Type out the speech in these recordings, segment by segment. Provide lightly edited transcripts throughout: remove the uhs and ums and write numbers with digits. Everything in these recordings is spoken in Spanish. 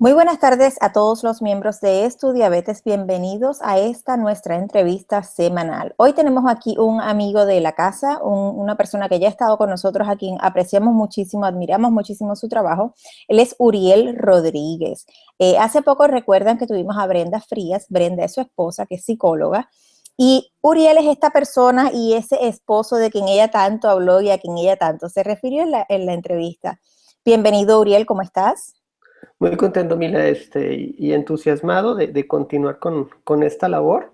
Muy buenas tardes a todos los miembros de Estudiabetes. Bienvenidos a esta nuestra entrevista semanal. Hoy tenemos aquí un amigo de la casa, una persona que ya ha estado con nosotros, a quien apreciamos muchísimo, admiramos muchísimo su trabajo. Él es Uriel Rodríguez. Hace poco recuerdan que tuvimos a Brenda Frías. Brenda es su esposa, que es psicóloga. Y Uriel es esta persona y ese esposo de quien ella tanto habló y a quien ella tanto se refirió en la entrevista. Bienvenido, Uriel, ¿cómo estás? Muy contento, Mila, y entusiasmado de continuar con esta labor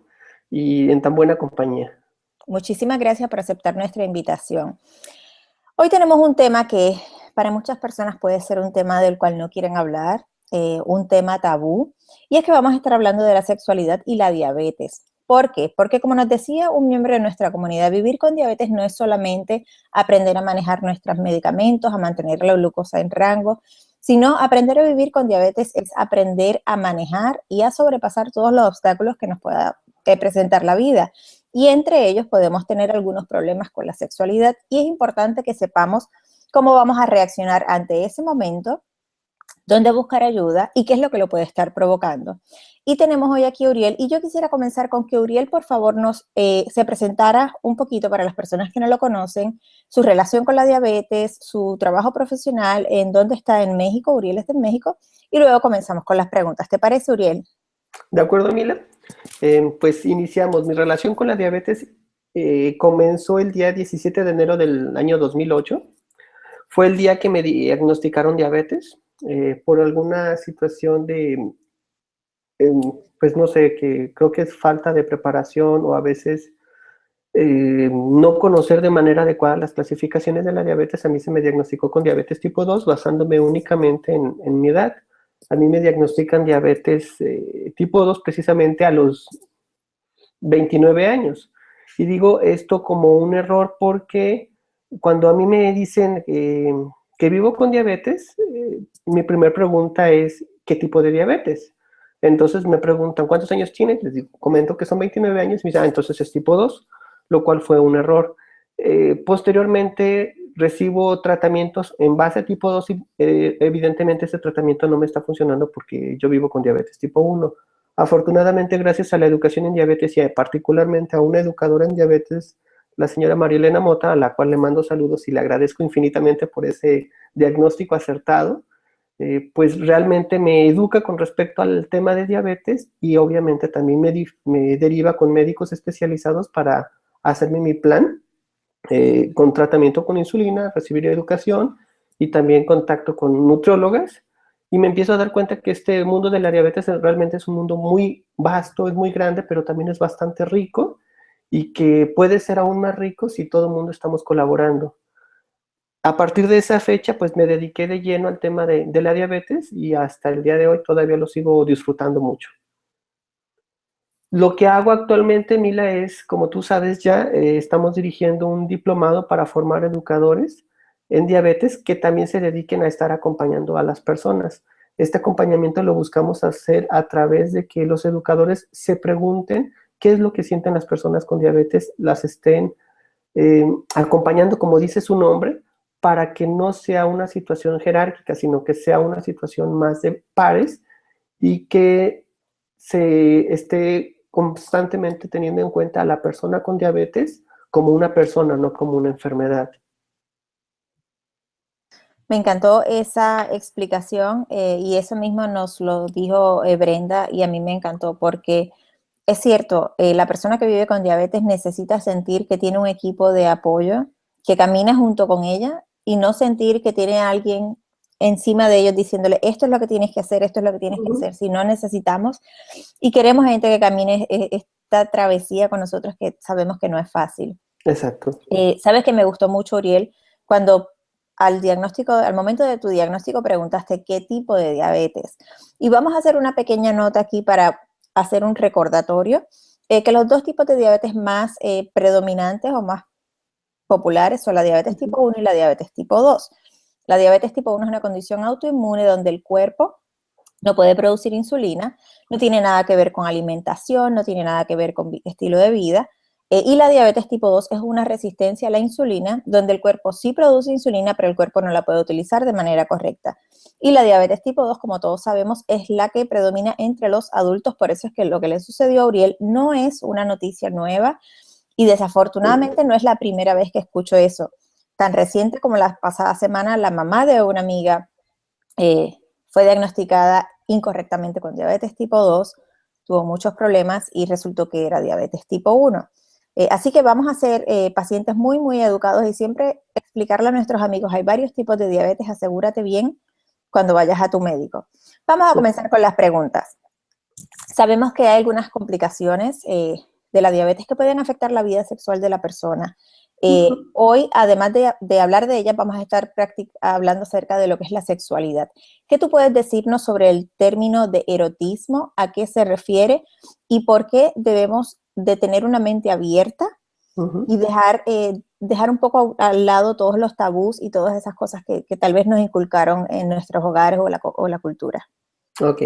y en tan buena compañía. Muchísimas gracias por aceptar nuestra invitación. Hoy tenemos un tema que para muchas personas puede ser un tema del cual no quieren hablar, un tema tabú, y es que vamos a estar hablando de la sexualidad y la diabetes. ¿Por qué? Porque como nos decía un miembro de nuestra comunidad, vivir con diabetes no es solamente aprender a manejar nuestros medicamentos, a mantener la glucosa en rango, sino aprender a vivir con diabetes es aprender a manejar y a sobrepasar todos los obstáculos que nos pueda presentar la vida. Y entre ellos podemos tener algunos problemas con la sexualidad y es importante que sepamos cómo vamos a reaccionar ante ese momento, dónde buscar ayuda y qué es lo que lo puede estar provocando. Y tenemos hoy aquí a Uriel, y yo quisiera comenzar con que Uriel, por favor, se presentara un poquito para las personas que no lo conocen, su relación con la diabetes, su trabajo profesional, en dónde está en México. Uriel está en México, y luego comenzamos con las preguntas. ¿Te parece, Uriel? ¿De acuerdo, Mila? Pues iniciamos. Mi relación con la diabetes comenzó el día 17 de enero del año 2008. Fue el día que me diagnosticaron diabetes por alguna situación pues no sé, que creo que es falta de preparación o a veces no conocer de manera adecuada las clasificaciones de la diabetes. A mí se me diagnosticó con diabetes tipo 2 basándome únicamente en mi edad. A mí me diagnostican diabetes tipo 2 precisamente a los 29 años. Y digo esto como un error porque cuando a mí me dicen que vivo con diabetes, mi primera pregunta es, ¿qué tipo de diabetes? Entonces me preguntan, ¿cuántos años tienes? Les digo, comento que son 29 años y me dicen, entonces es tipo 2, lo cual fue un error. Posteriormente recibo tratamientos en base a tipo 2 y evidentemente ese tratamiento no me está funcionando porque yo vivo con diabetes tipo 1. Afortunadamente, gracias a la educación en diabetes y particularmente a una educadora en diabetes, la señora María Elena Mota, a la cual le mando saludos y le agradezco infinitamente por ese diagnóstico acertado, pues realmente me educa con respecto al tema de diabetes y obviamente también me deriva con médicos especializados para hacerme mi plan con tratamiento con insulina, recibir educación y también contacto con nutriólogas. Y me empiezo a dar cuenta que este mundo de la diabetes realmente es un mundo muy vasto, es muy grande, pero también es bastante rico y que puede ser aún más rico si todo el mundo estamos colaborando. A partir de esa fecha, pues me dediqué de lleno al tema de la diabetes y hasta el día de hoy todavía lo sigo disfrutando mucho. Lo que hago actualmente, Mila, es, como tú sabes ya, estamos dirigiendo un diplomado para formar educadores en diabetes que también se dediquen a estar acompañando a las personas. Este acompañamiento lo buscamos hacer a través de que los educadores se pregunten qué es lo que sienten las personas con diabetes, las estén acompañando, como dice su nombre, para que no sea una situación jerárquica, sino que sea una situación más de pares y que se esté constantemente teniendo en cuenta a la persona con diabetes como una persona, no como una enfermedad. Me encantó esa explicación y eso mismo nos lo dijo Brenda y a mí me encantó porque es cierto, la persona que vive con diabetes necesita sentir que tiene un equipo de apoyo que camina junto con ella y no sentir que tiene a alguien encima de ellos diciéndole esto es lo que tienes que hacer, esto es lo que tienes que hacer. Si no necesitamos y queremos gente que camine esta travesía con nosotros que sabemos que no es fácil. Exacto. Sabes que me gustó mucho, Uriel, cuando al momento de tu diagnóstico preguntaste qué tipo de diabetes. Y vamos a hacer una pequeña nota aquí para hacer un recordatorio, que los dos tipos de diabetes más predominantes o más populares son la diabetes tipo 1 y la diabetes tipo 2. La diabetes tipo 1 es una condición autoinmune donde el cuerpo no puede producir insulina, no tiene nada que ver con alimentación, no tiene nada que ver con estilo de vida, Y la diabetes tipo 2 es una resistencia a la insulina, donde el cuerpo sí produce insulina, pero el cuerpo no la puede utilizar de manera correcta. Y la diabetes tipo 2, como todos sabemos, es la que predomina entre los adultos, por eso es que lo que le sucedió a Uriel no es una noticia nueva y desafortunadamente no es la primera vez que escucho eso. Tan reciente como la pasada semana, la mamá de una amiga fue diagnosticada incorrectamente con diabetes tipo 2, tuvo muchos problemas y resultó que era diabetes tipo 1. Así que vamos a ser pacientes muy, muy educados y siempre explicarle a nuestros amigos, hay varios tipos de diabetes, asegúrate bien cuando vayas a tu médico. Vamos a comenzar con las preguntas. Sabemos que hay algunas complicaciones de la diabetes que pueden afectar la vida sexual de la persona. Hoy, además de hablar de ella, vamos a estar hablando acerca de lo que es la sexualidad. ¿Qué tú puedes decirnos sobre el término de erotismo? ¿A qué se refiere? ¿Y por qué debemos de tener una mente abierta y dejar un poco al lado todos los tabús y todas esas cosas que tal vez nos inculcaron en nuestros hogares o la cultura? Ok.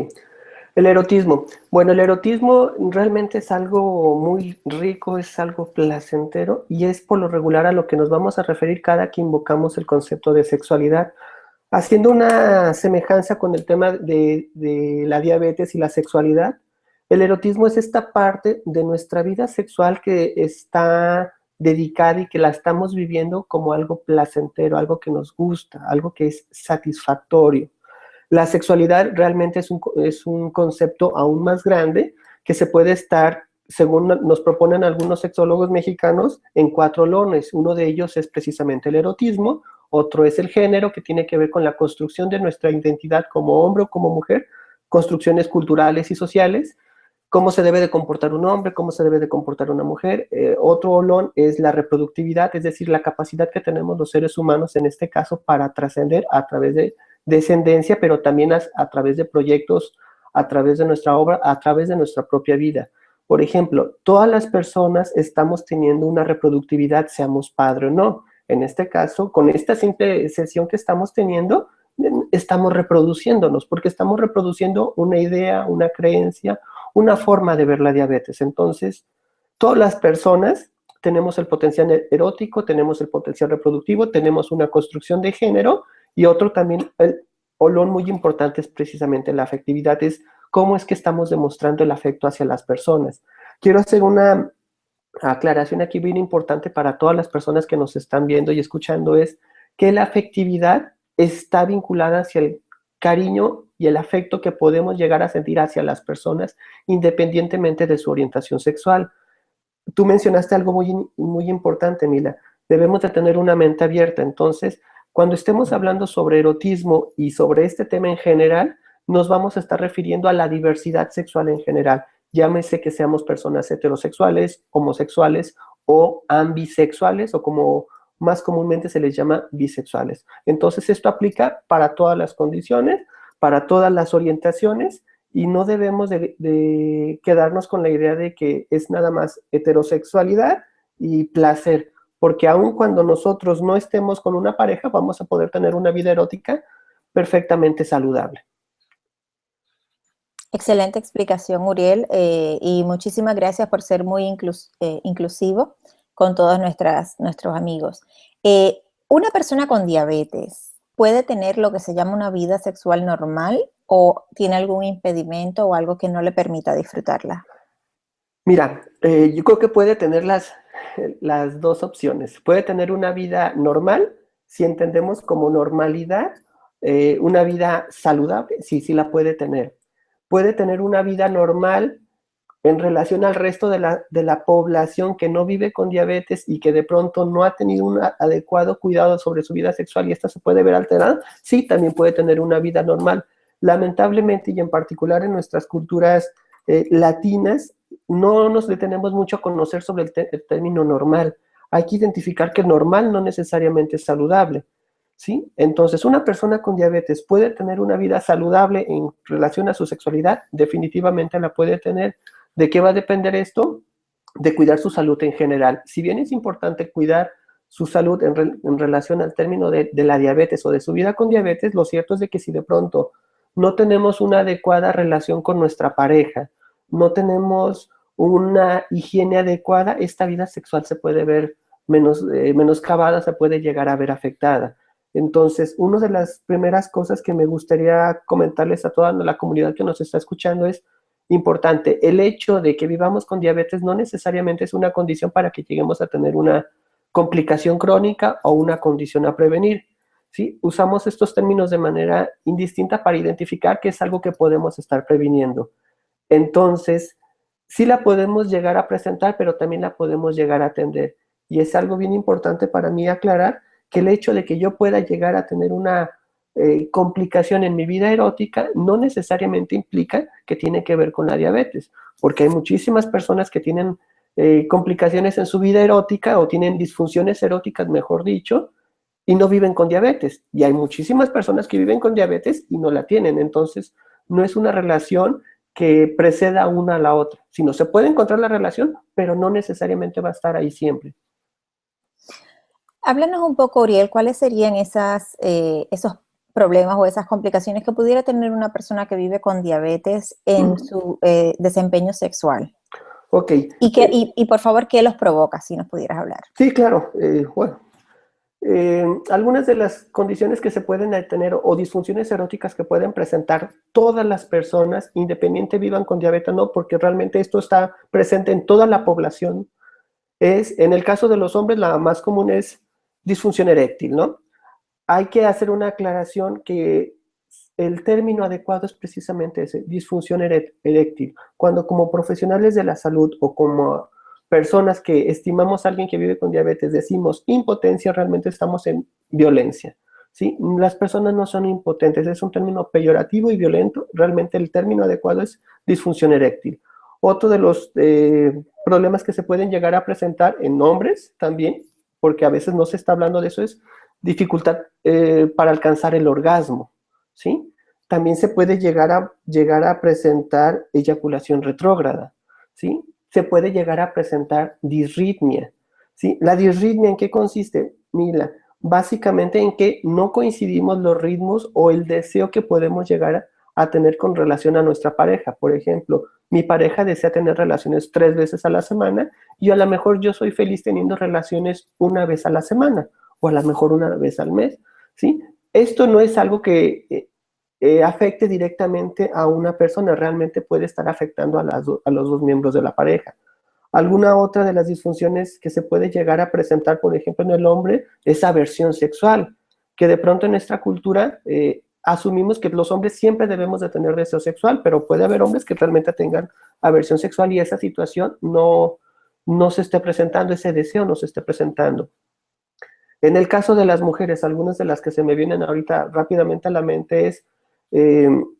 El erotismo. Bueno, el erotismo realmente es algo muy rico, es algo placentero y es por lo regular a lo que nos vamos a referir cada que invocamos el concepto de sexualidad. Haciendo una semejanza con el tema de la diabetes y la sexualidad, el erotismo es esta parte de nuestra vida sexual que está dedicada y que la estamos viviendo como algo placentero, algo que nos gusta, algo que es satisfactorio. La sexualidad realmente es un concepto aún más grande que se puede estar, según nos proponen algunos sexólogos mexicanos, en 4 lones. Uno de ellos es precisamente el erotismo, otro es el género, que tiene que ver con la construcción de nuestra identidad como hombre o como mujer, construcciones culturales y sociales, cómo se debe de comportar un hombre, cómo se debe de comportar una mujer. Otro olón es la reproductividad, es decir, la capacidad que tenemos los seres humanos, en este caso, para trascender a través de descendencia, pero también a través de proyectos, a través de nuestra obra, a través de nuestra propia vida. Por ejemplo, todas las personas estamos teniendo una reproductividad, seamos padre o no. En este caso, con esta simple sesión que estamos teniendo, estamos reproduciéndonos, porque estamos reproduciendo una idea, una creencia, una forma de ver la diabetes. Entonces, todas las personas tenemos el potencial erótico, tenemos el potencial reproductivo, tenemos una construcción de género y otro también, el olón muy importante es precisamente la afectividad, es cómo es que estamos demostrando el afecto hacia las personas. Quiero hacer una aclaración aquí bien importante para todas las personas que nos están viendo y escuchando, es que la afectividad está vinculada hacia el cariño y el afecto que podemos llegar a sentir hacia las personas independientemente de su orientación sexual. Tú mencionaste algo muy importante, Mila. Debemos de tener una mente abierta. Entonces, cuando estemos hablando sobre erotismo y sobre este tema en general, nos vamos a estar refiriendo a la diversidad sexual en general. Llámese que seamos personas heterosexuales, homosexuales o ambisexuales, o como más comúnmente se les llama bisexuales. Entonces, esto aplica para todas las condiciones, para todas las orientaciones, y no debemos de quedarnos con la idea de que es nada más heterosexualidad y placer, porque aun cuando nosotros no estemos con una pareja, vamos a poder tener una vida erótica perfectamente saludable. Excelente explicación, Uriel, y muchísimas gracias por ser muy inclusivo con todos nuestros amigos. ¿Una persona con diabetes puede tener lo que se llama una vida sexual normal o tiene algún impedimento o algo que no le permita disfrutarla? Mira, yo creo que puede tener las dos opciones. Puede tener una vida normal, si entendemos como normalidad, una vida saludable, sí, sí la puede tener. Puede tener una vida normal en relación al resto de la población que no vive con diabetes y que de pronto no ha tenido un adecuado cuidado sobre su vida sexual y esta se puede ver alterada, sí, también puede tener una vida normal. Lamentablemente, y en particular en nuestras culturas latinas, no nos detenemos mucho a conocer sobre el término normal. Hay que identificar que normal no necesariamente es saludable, ¿sí? Entonces, una persona con diabetes puede tener una vida saludable en relación a su sexualidad, definitivamente la puede tener. ¿De qué va a depender esto? De cuidar su salud en general. Si bien es importante cuidar su salud en relación al término de la diabetes o de su vida con diabetes, lo cierto es de que si de pronto no tenemos una adecuada relación con nuestra pareja, no tenemos una higiene adecuada, esta vida sexual se puede ver menoscabada, se puede llegar a ver afectada. Entonces, una de las primeras cosas que me gustaría comentarles a toda la comunidad que nos está escuchando es importante. El hecho de que vivamos con diabetes no necesariamente es una condición para que lleguemos a tener una complicación crónica o una condición a prevenir. ¿Sí? Usamos estos términos de manera indistinta para identificar que es algo que podemos estar previniendo. Entonces, sí la podemos llegar a presentar, pero también la podemos llegar a atender. Y es algo bien importante para mí aclarar que el hecho de que yo pueda llegar a tener una complicación en mi vida erótica no necesariamente implica que tiene que ver con la diabetes, porque hay muchísimas personas que tienen complicaciones en su vida erótica o tienen disfunciones eróticas, mejor dicho, y no viven con diabetes. Y hay muchísimas personas que viven con diabetes y no la tienen. Entonces, no es una relación que preceda una a la otra, sino se puede encontrar la relación, pero no necesariamente va a estar ahí siempre. Háblanos un poco, Uriel, ¿cuáles serían esos problemas o esas complicaciones que pudiera tener una persona que vive con diabetes en su desempeño sexual? Ok. Y por favor, ¿qué los provoca? Si nos pudieras hablar. Sí, claro. Bueno, algunas de las condiciones que se pueden tener o disfunciones eróticas que pueden presentar todas las personas, independiente vivan con diabetes o no, porque realmente esto está presente en toda la población, en el caso de los hombres, la más común es disfunción eréctil, ¿no? Hay que hacer una aclaración que el término adecuado es precisamente ese, disfunción eréctil. Cuando como profesionales de la salud o como personas que estimamos a alguien que vive con diabetes decimos impotencia, realmente estamos en violencia, ¿sí? Las personas no son impotentes, es un término peyorativo y violento, realmente el término adecuado es disfunción eréctil. Otro de los problemas que se pueden llegar a presentar en hombres también, porque a veces no se está hablando de eso, es dificultad para alcanzar el orgasmo, ¿sí? También se puede llegar a presentar eyaculación retrógrada, ¿sí? Se puede llegar a presentar disritmia, ¿sí? La disritmia, ¿en qué consiste? Mira, básicamente en que no coincidimos los ritmos o el deseo que podemos llegar a tener con relación a nuestra pareja. Por ejemplo, mi pareja desea tener relaciones 3 veces a la semana y a lo mejor yo soy feliz teniendo relaciones una vez a la semana o a lo mejor una vez al mes, ¿sí? Esto no es algo que afecte directamente a una persona, realmente puede estar afectando a los dos miembros de la pareja. Alguna otra de las disfunciones que se puede llegar a presentar, por ejemplo, en el hombre, es aversión sexual, que de pronto en nuestra cultura asumimos que los hombres siempre debemos de tener deseo sexual, pero puede haber hombres que realmente tengan aversión sexual y esa situación no se esté presentando, ese deseo no se esté presentando. En el caso de las mujeres, algunas de las que se me vienen ahorita rápidamente a la mente es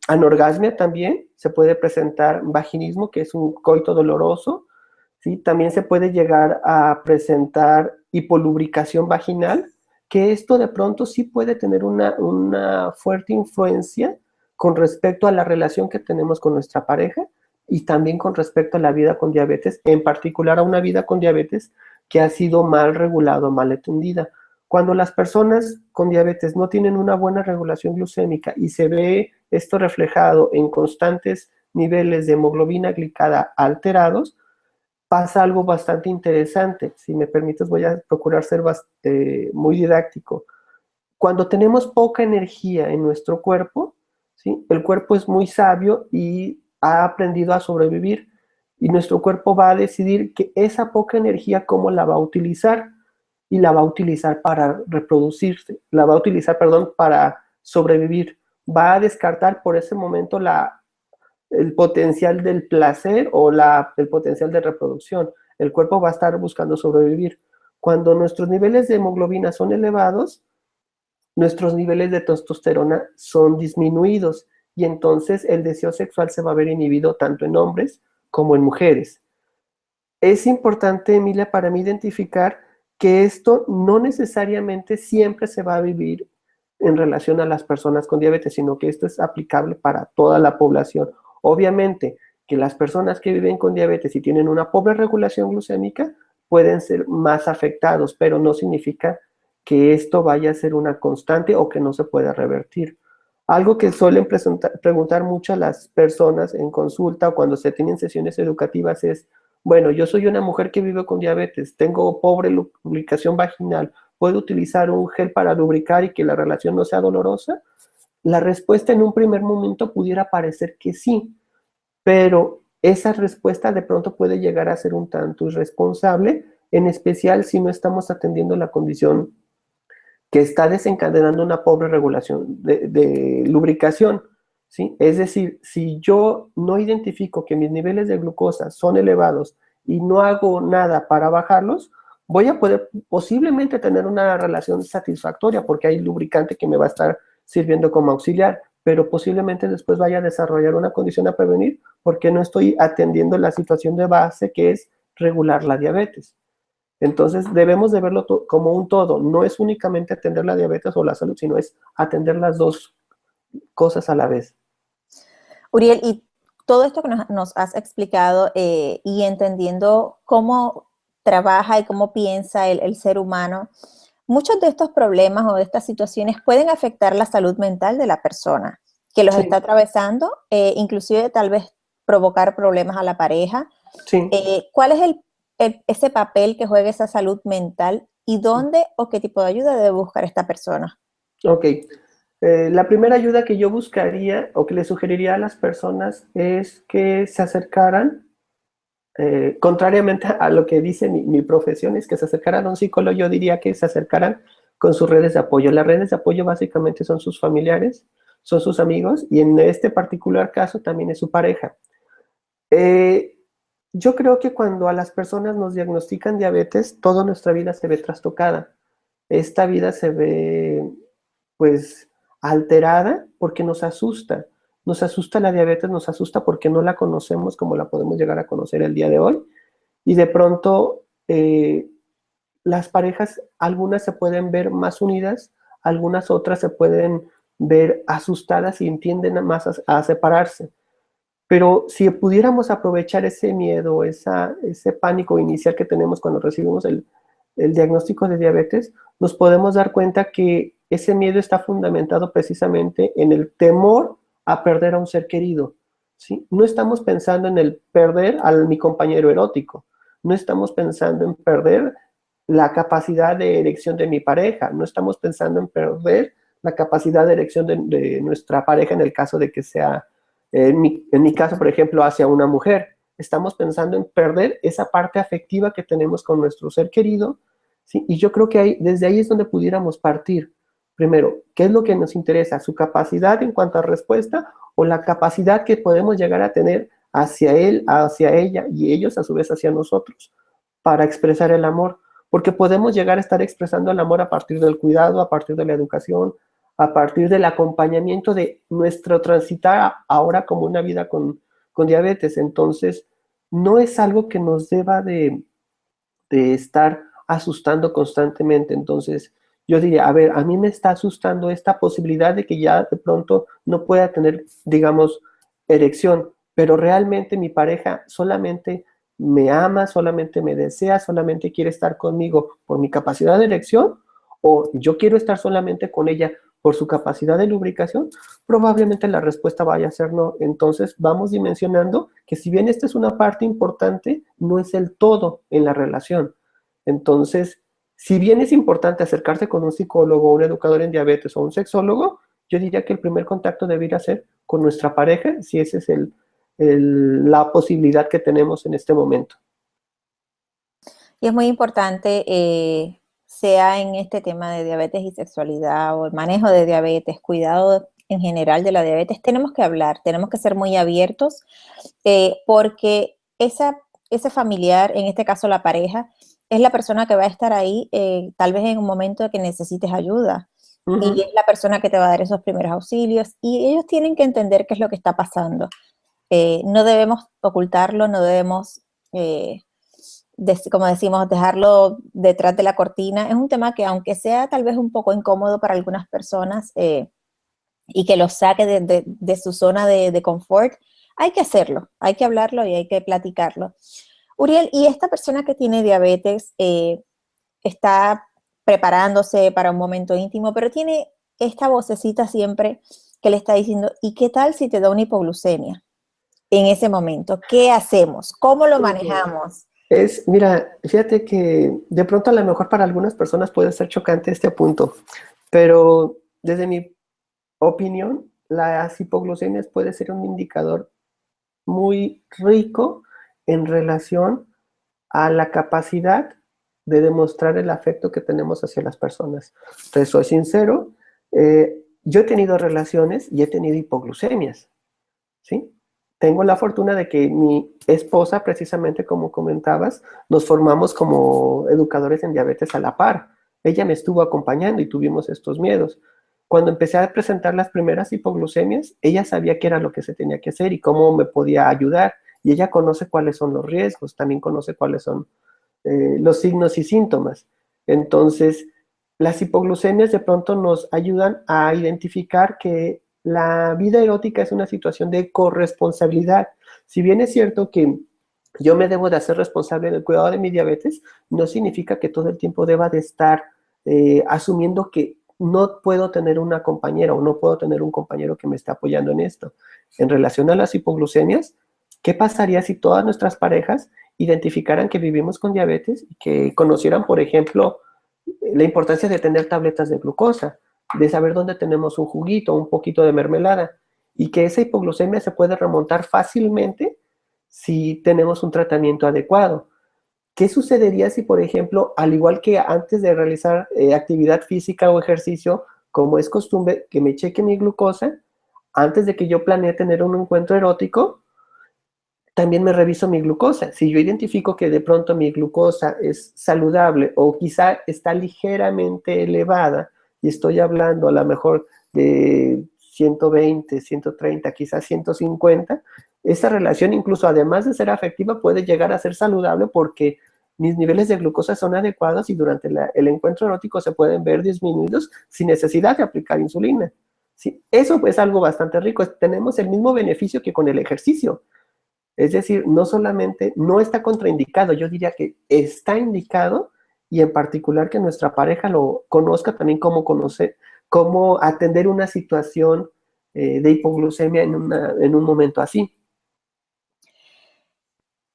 anorgasmia también, se puede presentar vaginismo, que es un coito doloroso, ¿sí? También se puede llegar a presentar hipolubricación vaginal, que esto de pronto sí puede tener una fuerte influencia con respecto a la relación que tenemos con nuestra pareja y también con respecto a la vida con diabetes, en particular a una vida con diabetes que ha sido mal regulada, mal atendida. Cuando las personas con diabetes no tienen una buena regulación glucémica y se ve esto reflejado en constantes niveles de hemoglobina glicada alterados, pasa algo bastante interesante. Si me permites, voy a procurar ser muy didáctico. Cuando tenemos poca energía en nuestro cuerpo, ¿sí? El cuerpo es muy sabio y ha aprendido a sobrevivir. Y nuestro cuerpo va a decidir que esa poca energía, ¿cómo la va a utilizar? Y la va a utilizar para reproducirse, la va a utilizar, perdón, para sobrevivir. Va a descartar por ese momento el potencial del placer o el potencial de reproducción. El cuerpo va a estar buscando sobrevivir. Cuando nuestros niveles de hemoglobina son elevados, nuestros niveles de testosterona son disminuidos y entonces el deseo sexual se va a ver inhibido tanto en hombres como en mujeres. Es importante, Emilia, para mí identificar que esto no necesariamente siempre se va a vivir en relación a las personas con diabetes, sino que esto es aplicable para toda la población. Obviamente que las personas que viven con diabetes y tienen una pobre regulación glucémica pueden ser más afectados, pero no significa que esto vaya a ser una constante o que no se pueda revertir. Algo que suelen preguntar mucho las personas en consulta o cuando se tienen sesiones educativas es, Bueno, yo soy una mujer que vive con diabetes, tengo pobre lubricación vaginal, ¿puedo utilizar un gel para lubricar y que la relación no sea dolorosa? La respuesta en un primer momento pudiera parecer que sí, pero esa respuesta de pronto puede llegar a ser un tanto irresponsable, en especial si no estamos atendiendo la condición que está desencadenando una pobre regulación de lubricación, ¿sí? Es decir, si yo no identifico que mis niveles de glucosa son elevados y no hago nada para bajarlos, voy a poder posiblemente tener una relación satisfactoria porque hay lubricante que me va a estar sirviendo como auxiliar, pero posiblemente después vaya a desarrollar una condición a prevenir porque no estoy atendiendo la situación de base que es regular la diabetes. Entonces debemos de verlo como un todo. No es únicamente atender la diabetes o la salud, sino es atender las dos cosas a la vez. Uriel, y todo esto que nos has explicado y entendiendo cómo trabaja y cómo piensa el ser humano, muchos de estos problemas o de estas situaciones pueden afectar la salud mental de la persona que los está Sí, atravesando, inclusive tal vez provocar problemas a la pareja. sí. ¿Cuál es ese papel que juega esa salud mental y dónde o qué tipo de ayuda debe buscar esta persona? Ok. La primera ayuda que yo buscaría o que le sugeriría a las personas es que se acercaran, contrariamente a lo que dice mi profesión, es que se acercaran a un psicólogo. Yo diría que se acercaran con sus redes de apoyo. Las redes de apoyo básicamente son sus familiares, son sus amigos y en este particular caso también es su pareja. Eh, yo creo que cuando a las personas nos diagnostican diabetes, toda nuestra vida se ve trastocada. Esta vida se ve, pues, alterada porque nos asusta. Nos asusta la diabetes, nos asusta porque no la conocemos como la podemos llegar a conocer el día de hoy. Y de pronto, las parejas, algunas se pueden ver más unidas, algunas otras se pueden ver asustadas y tienden más a separarse. Pero si pudiéramos aprovechar ese miedo, ese pánico inicial que tenemos cuando recibimos el diagnóstico de diabetes, nos podemos dar cuenta que ese miedo está fundamentado precisamente en el temor a perder a un ser querido. ¿Sí? No estamos pensando en el perder a mi compañero erótico, no estamos pensando en perder la capacidad de erección de mi pareja, no estamos pensando en perder la capacidad de erección de nuestra pareja en el caso de que sea en mi caso, por ejemplo, hacia una mujer. Estamos pensando en perder esa parte afectiva que tenemos con nuestro ser querido, ¿sí? Y yo creo que desde ahí es donde pudiéramos partir. Primero, ¿qué es lo que nos interesa? ¿Su capacidad en cuanto a respuesta o la capacidad que podemos llegar a tener hacia él, hacia ella y ellos a su vez hacia nosotros para expresar el amor? Porque podemos llegar a estar expresando el amor a partir del cuidado, a partir de la educación, a partir del acompañamiento de nuestro transitar ahora como una vida con diabetes. Entonces, no es algo que nos deba de estar asustando constantemente. Entonces, yo diría, a ver, a mí me está asustando esta posibilidad de que ya de pronto no pueda tener, digamos, erección, pero realmente mi pareja solamente me ama, solamente me desea, solamente quiere estar conmigo por mi capacidad de erección, o yo quiero estar solamente con ella por su capacidad de lubricación, probablemente la respuesta vaya a ser no. Entonces vamos dimensionando que si bien esta es una parte importante, no es el todo en la relación. Entonces, si bien es importante acercarse con un psicólogo, un educador en diabetes o un sexólogo, yo diría que el primer contacto debería ser con nuestra pareja, si esa es la posibilidad que tenemos en este momento. Y es muy importante, sea en este tema de diabetes y sexualidad o el manejo de diabetes, cuidado en general de la diabetes, tenemos que hablar, tenemos que ser muy abiertos, porque ese familiar, en este caso la pareja, es la persona que va a estar ahí, tal vez en un momento de que necesites ayuda. Uh Y -huh. es la persona que te va a dar esos primeros auxilios y ellos tienen que entender qué es lo que está pasando. No debemos ocultarlo, no debemos, como decimos, dejarlo detrás de la cortina. Es un tema que aunque sea tal vez un poco incómodo para algunas personas y que los saque de su zona de confort, hay que hacerlo, hay que hablarlo y hay que platicarlo. Uriel, y esta persona que tiene diabetes está preparándose para un momento íntimo, pero tiene esta vocecita siempre que le está diciendo, ¿y qué tal si te da una hipoglucemia? en ese momento? ¿Qué hacemos? ¿Cómo lo Ujú. manejamos? Mira, fíjate que de pronto a lo mejor para algunas personas puede ser chocante este punto, pero desde mi opinión, las hipoglucemias puede ser un indicador muy rico en relación a la capacidad de demostrar el afecto que tenemos hacia las personas. Entonces, soy sincero, yo he tenido relaciones y he tenido hipoglucemias, ¿sí? Tengo la fortuna de que mi esposa, precisamente como comentabas, nos formamos como educadores en diabetes a la par. Ella me estuvo acompañando y tuvimos estos miedos. Cuando empecé a presentar las primeras hipoglucemias, ella sabía qué era lo que se tenía que hacer y cómo me podía ayudar. Y ella conoce cuáles son los riesgos, también conoce cuáles son los signos y síntomas. Entonces, las hipoglucemias de pronto nos ayudan a identificar que la vida erótica es una situación de corresponsabilidad. Si bien es cierto que yo me debo de hacer responsable del cuidado de mi diabetes, no significa que todo el tiempo deba de estar asumiendo que no puedo tener una compañera o no puedo tener un compañero que me esté apoyando en esto. En relación a las hipoglucemias, ¿qué pasaría si todas nuestras parejas identificaran que vivimos con diabetes y que conocieran, por ejemplo, la importancia de tener tabletas de glucosa, de saber dónde tenemos un juguito, un poquito de mermelada, y que esa hipoglucemia se puede remontar fácilmente si tenemos un tratamiento adecuado? ¿Qué sucedería si, por ejemplo, al igual que antes de realizar actividad física o ejercicio, como es costumbre, que me cheque mi glucosa, antes de que yo planee tener un encuentro erótico, también me reviso mi glucosa? Si yo identifico que de pronto mi glucosa es saludable o quizá está ligeramente elevada, y estoy hablando a lo mejor de 120, 130, quizás 150, esa relación incluso además de ser afectiva puede llegar a ser saludable porque mis niveles de glucosa son adecuados y durante el encuentro erótico se pueden ver disminuidos sin necesidad de aplicar insulina. ¿Sí? Eso es algo bastante rico. Tenemos el mismo beneficio que con el ejercicio. Es decir, no solamente no está contraindicado, yo diría que está indicado, y en particular que nuestra pareja lo conozca también, cómo atender una situación de hipoglucemia en un momento así.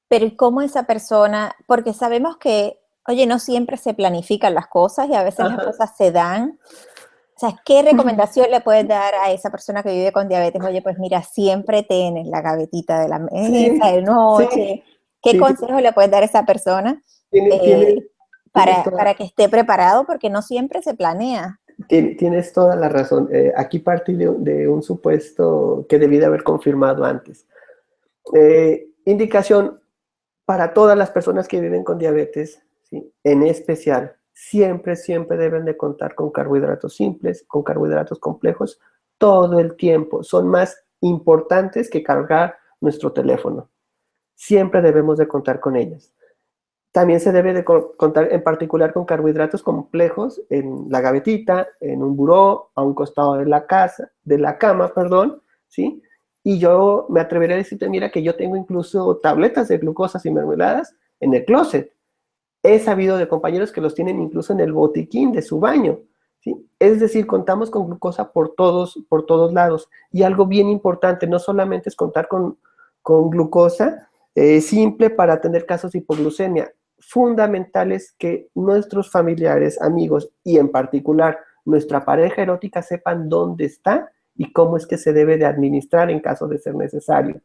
Pero ¿y cómo esa persona? Porque sabemos que, oye, no siempre se planifican las cosas y a veces las Ajá. cosas se dan. O sea, ¿qué recomendación le puedes dar a esa persona que vive con diabetes? Oye, pues mira, siempre tienes la gavetita de la mesa Sí, de sí, noche. ¿Qué sí, consejo le puedes dar a esa persona tiene, tiene, eh, tienes para toda, que esté preparado? Porque no siempre se planea. tienes toda la razón. Aquí partí de un supuesto que debí de haber confirmado antes. Indicación para todas las personas que viven con diabetes, ¿sí? En especial, siempre, siempre deben de contar con carbohidratos simples, con carbohidratos complejos, todo el tiempo. Son más importantes que cargar nuestro teléfono. Siempre debemos de contar con ellas. También se debe de contar en particular con carbohidratos complejos en la gavetita, en un buró, a un costado de la casa, de la cama, perdón, ¿sí? Y yo me atrevería a decirte, mira, que yo tengo incluso tabletas de glucosas y mermeladas en el closet. He sabido de compañeros que los tienen incluso en el botiquín de su baño, ¿sí? Es decir, contamos con glucosa por todos lados. Y algo bien importante, no solamente es contar con glucosa simple para tener casos de hipoglucemia. Fundamental es que nuestros familiares, amigos y en particular nuestra pareja erótica sepan dónde está y cómo es que se debe de administrar en caso de ser necesario,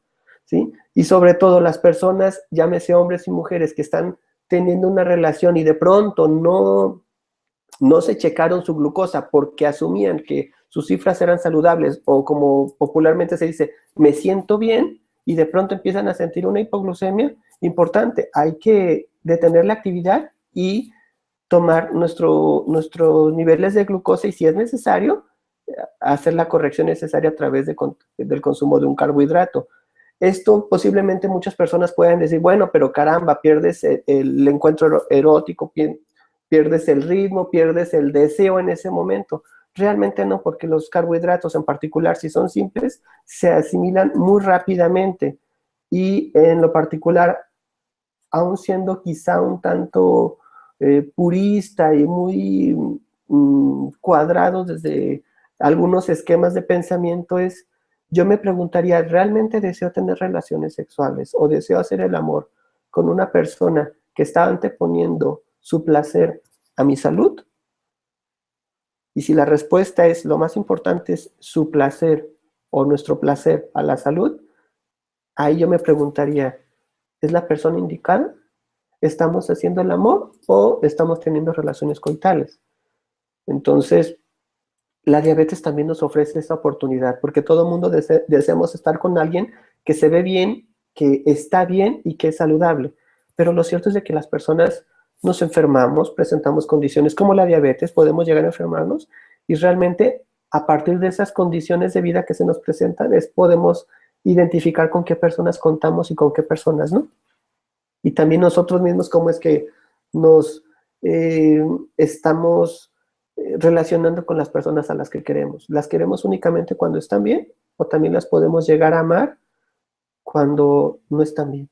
¿sí? Y sobre todo las personas, llámese hombres y mujeres, que están teniendo una relación y de pronto no se checaron su glucosa porque asumían que sus cifras eran saludables, o como popularmente se dice, me siento bien, y de pronto empiezan a sentir una hipoglucemia importante. Hay que detener la actividad y tomar nuestros niveles de glucosa, y si es necesario, hacer la corrección necesaria a través del consumo de un carbohidrato. Esto posiblemente muchas personas puedan decir, bueno, pero caramba, pierdes el encuentro erótico, pierdes el ritmo, pierdes el deseo en ese momento. Realmente no, porque los carbohidratos en particular, si son simples, se asimilan muy rápidamente, y en lo particular, aún siendo quizá un tanto purista y muy cuadrado desde algunos esquemas de pensamiento, es yo me preguntaría, ¿realmente deseo tener relaciones sexuales o deseo hacer el amor con una persona que está anteponiendo su placer a mi salud? Y si la respuesta es lo más importante es su placer o nuestro placer a la salud, ahí yo me preguntaría, ¿es la persona indicada? ¿Estamos haciendo el amor o estamos teniendo relaciones coitales? Entonces, la diabetes también nos ofrece esa oportunidad, porque todo el mundo deseamos estar con alguien que se ve bien, que está bien y que es saludable. Pero lo cierto es de que las personas nos enfermamos, presentamos condiciones como la diabetes, podemos llegar a enfermarnos y realmente a partir de esas condiciones de vida que se nos presentan podemos identificar con qué personas contamos y con qué personas no. Y también nosotros mismos cómo es que nos estamos relacionando con las personas a las que queremos. ¿Las queremos únicamente cuando están bien o también las podemos llegar a amar cuando no están bien?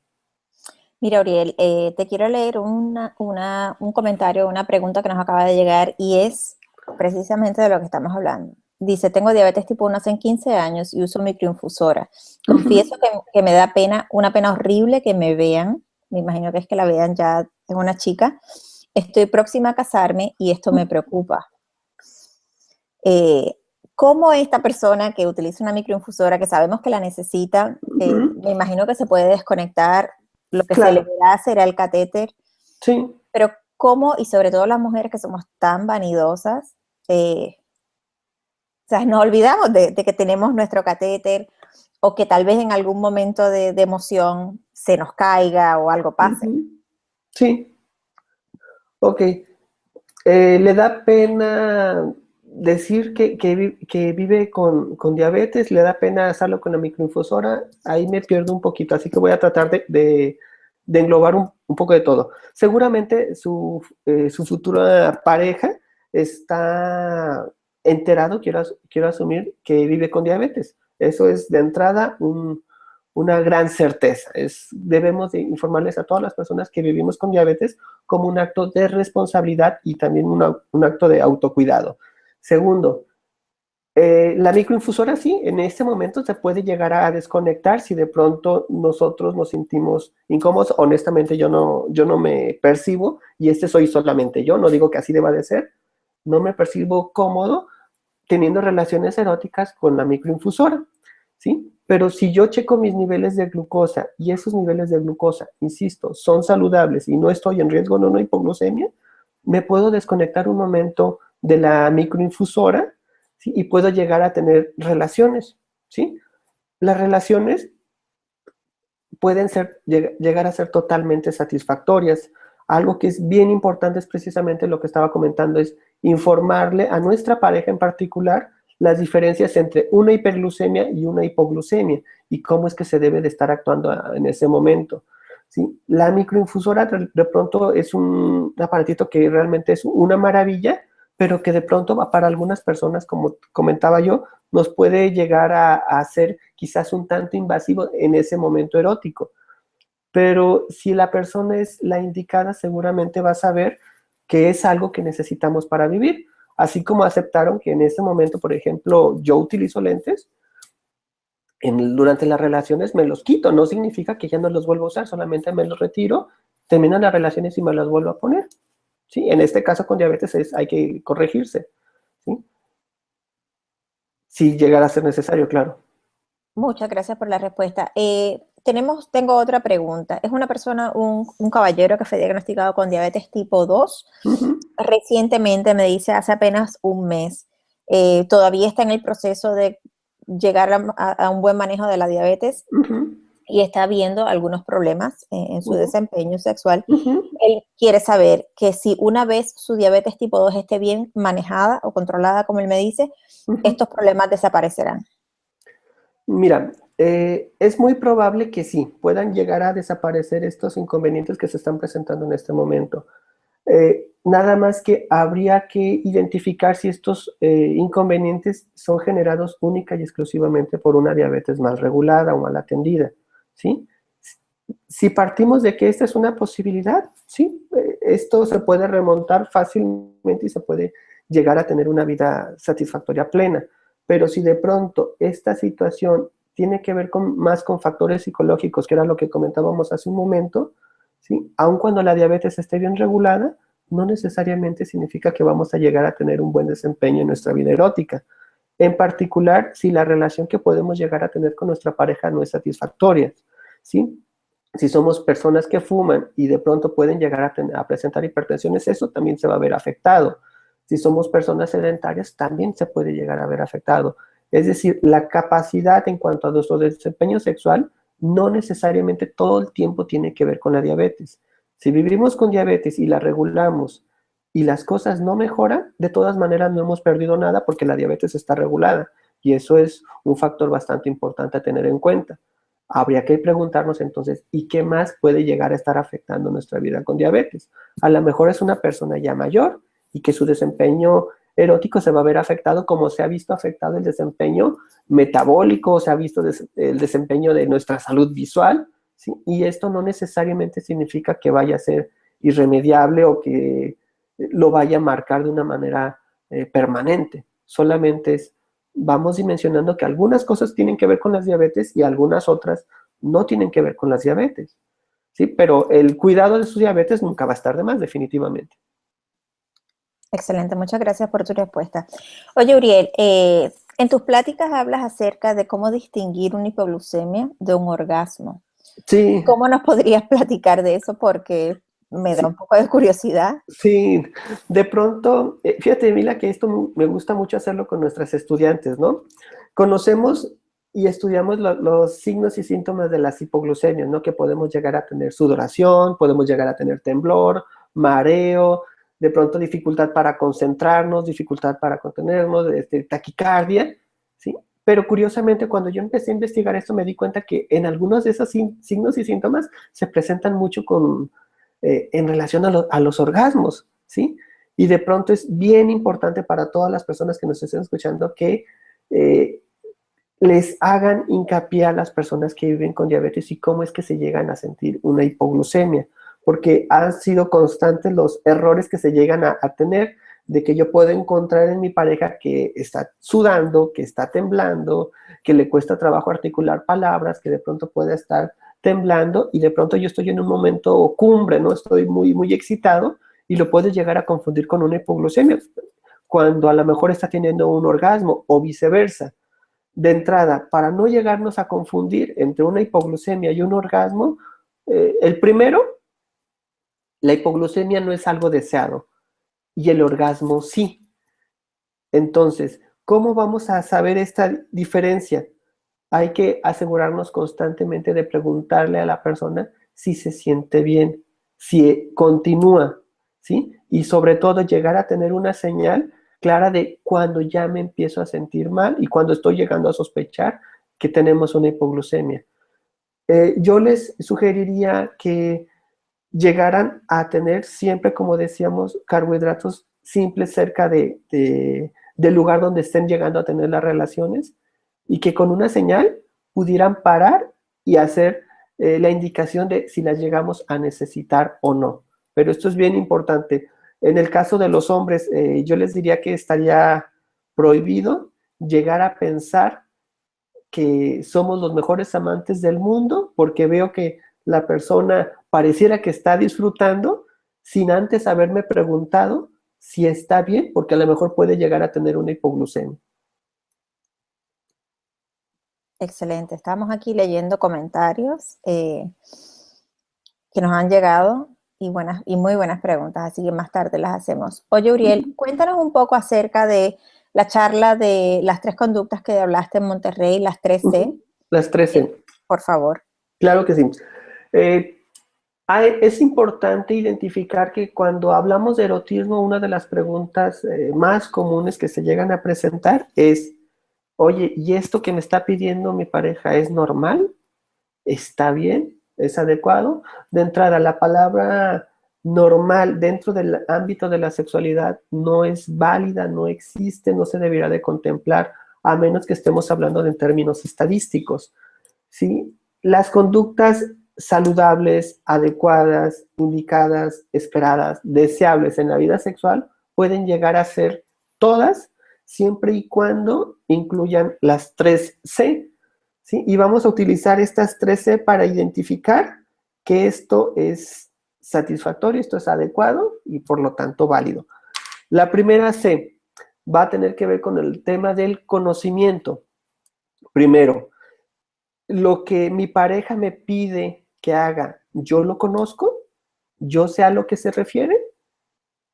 Mira, Uriel, te quiero leer un comentario, una pregunta que nos acaba de llegar y es precisamente de lo que estamos hablando. Dice, tengo diabetes tipo 1 hace 15 años y uso microinfusora. Confieso que me da pena, una pena horrible que me vean. Me imagino que es que la vean ya en una chica. Estoy próxima a casarme y esto me preocupa. ¿Cómo esta persona que utiliza una microinfusora, que sabemos que la necesita, me imagino que se puede desconectar, lo que se le Claro, verá será el catéter, sí. pero cómo, y sobre todo las mujeres que somos tan vanidosas, o sea, nos olvidamos de que tenemos nuestro catéter o que tal vez en algún momento de emoción se nos caiga o algo pase. Sí, ok. ¿Le da pena decir que vive con diabetes? ¿Le da pena hacerlo con la microinfusora? Ahí me pierdo un poquito, así que voy a tratar de englobar un poco de todo. Seguramente su futura pareja está enterado, quiero asumir, que vive con diabetes. Eso es de entrada una gran certeza. Debemos de informarles a todas las personas que vivimos con diabetes como un acto de responsabilidad y también un acto de autocuidado. Segundo, la microinfusora sí, en este momento se puede llegar a desconectar si de pronto nosotros nos sentimos incómodos. Honestamente yo no me percibo, y soy solamente yo, no digo que así deba de ser, no me percibo cómodo teniendo relaciones eróticas con la microinfusora, ¿sí? Pero si yo checo mis niveles de glucosa y esos niveles de glucosa, insisto, son saludables y no estoy en riesgo de una hipoglucemia, me puedo desconectar un momento de la microinfusora, ¿sí? Y puedo llegar a tener relaciones, ¿sí? Las relaciones pueden llegar a ser totalmente satisfactorias. Algo que es bien importante es precisamente lo que estaba comentando, es informarle a nuestra pareja en particular las diferencias entre una hiperglucemia y una hipoglucemia y cómo es que se debe de estar actuando en ese momento. ¿Sí? La microinfusora de pronto es un aparatito que realmente es una maravilla, pero que de pronto para algunas personas, como comentaba yo, nos puede llegar a ser quizás un tanto invasivo en ese momento erótico. Pero si la persona es la indicada, seguramente va a saber que es algo que necesitamos para vivir. Así como aceptaron que en ese momento, por ejemplo, yo utilizo lentes, durante las relaciones me los quito, no significa que ya no los vuelvo a usar, solamente me los retiro, terminan las relaciones y me los vuelvo a poner. ¿Sí? En este caso con diabetes hay que corregirse, ¿sí? Si llegara a ser necesario, claro. Muchas gracias por la respuesta. Tengo otra pregunta. Es una persona, un caballero que fue diagnosticado con diabetes tipo 2. Uh -huh. Recientemente, me dice, hace apenas un mes. Todavía está en el proceso de llegar a un buen manejo de la diabetes Uh -huh. y está viendo algunos problemas en su desempeño sexual. Uh -huh. Él quiere saber que si una vez su diabetes tipo 2 esté bien manejada o controlada, como él me dice, estos problemas desaparecerán. Mira, es muy probable que sí, puedan llegar a desaparecer estos inconvenientes que se están presentando en este momento. Nada más que habría que identificar si estos inconvenientes son generados única y exclusivamente por una diabetes mal regulada o mal atendida, ¿sí? Si partimos de que esta es una posibilidad, sí, esto se puede remontar fácilmente y se puede llegar a tener una vida satisfactoria plena. Pero si de pronto esta situación tiene que ver más con factores psicológicos, que era lo que comentábamos hace un momento, ¿sí? Aun cuando la diabetes esté bien regulada, no necesariamente significa que vamos a llegar a tener un buen desempeño en nuestra vida erótica. En particular, si la relación que podemos llegar a tener con nuestra pareja no es satisfactoria, ¿sí? Si somos personas que fuman y de pronto pueden llegar a presentar hipertensiones, eso también se va a ver afectado. Si somos personas sedentarias, también se puede llegar a ver afectado. Es decir, la capacidad en cuanto a nuestro desempeño sexual no necesariamente todo el tiempo tiene que ver con la diabetes. Si vivimos con diabetes y la regulamos y las cosas no mejoran, de todas maneras no hemos perdido nada porque la diabetes está regulada y eso es un factor bastante importante a tener en cuenta. Habría que preguntarnos entonces, ¿y qué más puede llegar a estar afectando nuestra vida con diabetes? A lo mejor es una persona ya mayor y que su desempeño erótico se va a ver afectado como se ha visto afectado el desempeño metabólico, se ha visto el desempeño de nuestra salud visual, ¿sí? Y esto no necesariamente significa que vaya a ser irremediable o que lo vaya a marcar de una manera permanente. Solamente vamos dimensionando que algunas cosas tienen que ver con las diabetes y algunas otras no tienen que ver con las diabetes, ¿sí? Pero el cuidado de su diabetes nunca va a estar de más, definitivamente. Excelente, muchas gracias por tu respuesta. Oye, Uriel, en tus pláticas hablas acerca de cómo distinguir una hipoglucemia de un orgasmo. Sí. ¿Cómo nos podrías platicar de eso? Porque me da un poco de curiosidad. Sí, de pronto, fíjate, Mila, que esto me gusta mucho hacerlo con nuestras estudiantes, ¿no? Conocemos y estudiamos los signos y síntomas de las hipoglucemias, ¿no? Que podemos llegar a tener sudoración, podemos llegar a tener temblor, mareo, de pronto dificultad para concentrarnos, dificultad para contenernos, taquicardia, ¿sí? Pero curiosamente, cuando yo empecé a investigar esto, me di cuenta que en algunos de esos signos y síntomas se presentan mucho en relación a los orgasmos, ¿sí? Y de pronto es bien importante para todas las personas que nos estén escuchando que les hagan hincapié a las personas que viven con diabetes y cómo es que se llegan a sentir una hipoglucemia, porque han sido constantes los errores que se llegan a tener, de que yo puedo encontrar en mi pareja que está sudando, que está temblando, que le cuesta trabajo articular palabras, que de pronto puede estar temblando y de pronto yo estoy en un momento cumbre, ¿no? Estoy muy, muy excitado y lo puedes llegar a confundir con una hipoglucemia, cuando a lo mejor está teniendo un orgasmo o viceversa. De entrada, para no llegarnos a confundir entre una hipoglucemia y un orgasmo, el primero, la hipoglucemia no es algo deseado y el orgasmo sí. Entonces, ¿cómo vamos a saber esta diferencia? Hay que asegurarnos constantemente de preguntarle a la persona si se siente bien, si continúa, ¿sí? Y sobre todo llegar a tener una señal clara de cuando ya me empiezo a sentir mal y cuando estoy llegando a sospechar que tenemos una hipoglucemia. Yo les sugeriría que llegaran a tener siempre, como decíamos, carbohidratos simples cerca del lugar donde estén llegando a tener las relaciones y que con una señal pudieran parar y hacer la indicación de si las llegamos a necesitar o no. Pero esto es bien importante. En el caso de los hombres, yo les diría que estaría prohibido llegar a pensar que somos los mejores amantes del mundo porque veo que la persona pareciera que está disfrutando sin antes haberme preguntado si está bien, porque a lo mejor puede llegar a tener una hipoglucemia. Excelente. Estamos aquí leyendo comentarios que nos han llegado y muy buenas preguntas, así que más tarde las hacemos. Oye, Uriel, cuéntanos un poco acerca de la charla de las 3 conductas que hablaste en Monterrey, las 3C. Las 13. Por favor. Claro que sí. Es importante identificar que cuando hablamos de erotismo, una de las preguntas más comunes que se llegan a presentar es, oye, ¿y esto que me está pidiendo mi pareja es normal? ¿Está bien? ¿Es adecuado? De entrada, la palabra normal dentro del ámbito de la sexualidad no es válida, no existe, no se debería de contemplar, a menos que estemos hablando de términos estadísticos, ¿sí? Las conductas saludables, adecuadas, indicadas, esperadas, deseables en la vida sexual pueden llegar a ser todas siempre y cuando incluyan las 3C, ¿sí? Y vamos a utilizar estas 3C para identificar que esto es satisfactorio, esto es adecuado y por lo tanto válido. La primera C va a tener que ver con el tema del conocimiento. Primero, lo que mi pareja me pide que haga, ¿yo lo conozco? ¿Yo sé a lo que se refiere?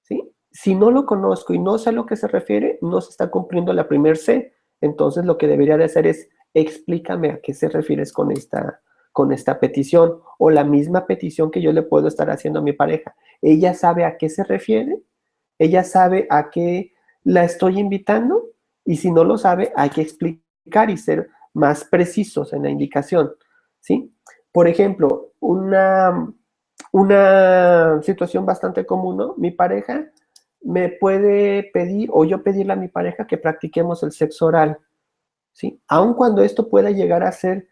¿Sí? Si no lo conozco y no sé a lo que se refiere, no se está cumpliendo la primer C. Entonces lo que debería de hacer es explícame a qué se refieres con esta petición o la misma petición que yo le puedo estar haciendo a mi pareja. ¿Ella sabe a qué se refiere? ¿Ella sabe a qué la estoy invitando? Y si no lo sabe, hay que explicar y ser más precisos en la indicación, ¿sí? Por ejemplo, una situación bastante común, ¿no? Mi pareja me puede pedir, o yo pedirle a mi pareja que practiquemos el sexo oral, ¿sí? Aun cuando esto pueda llegar a ser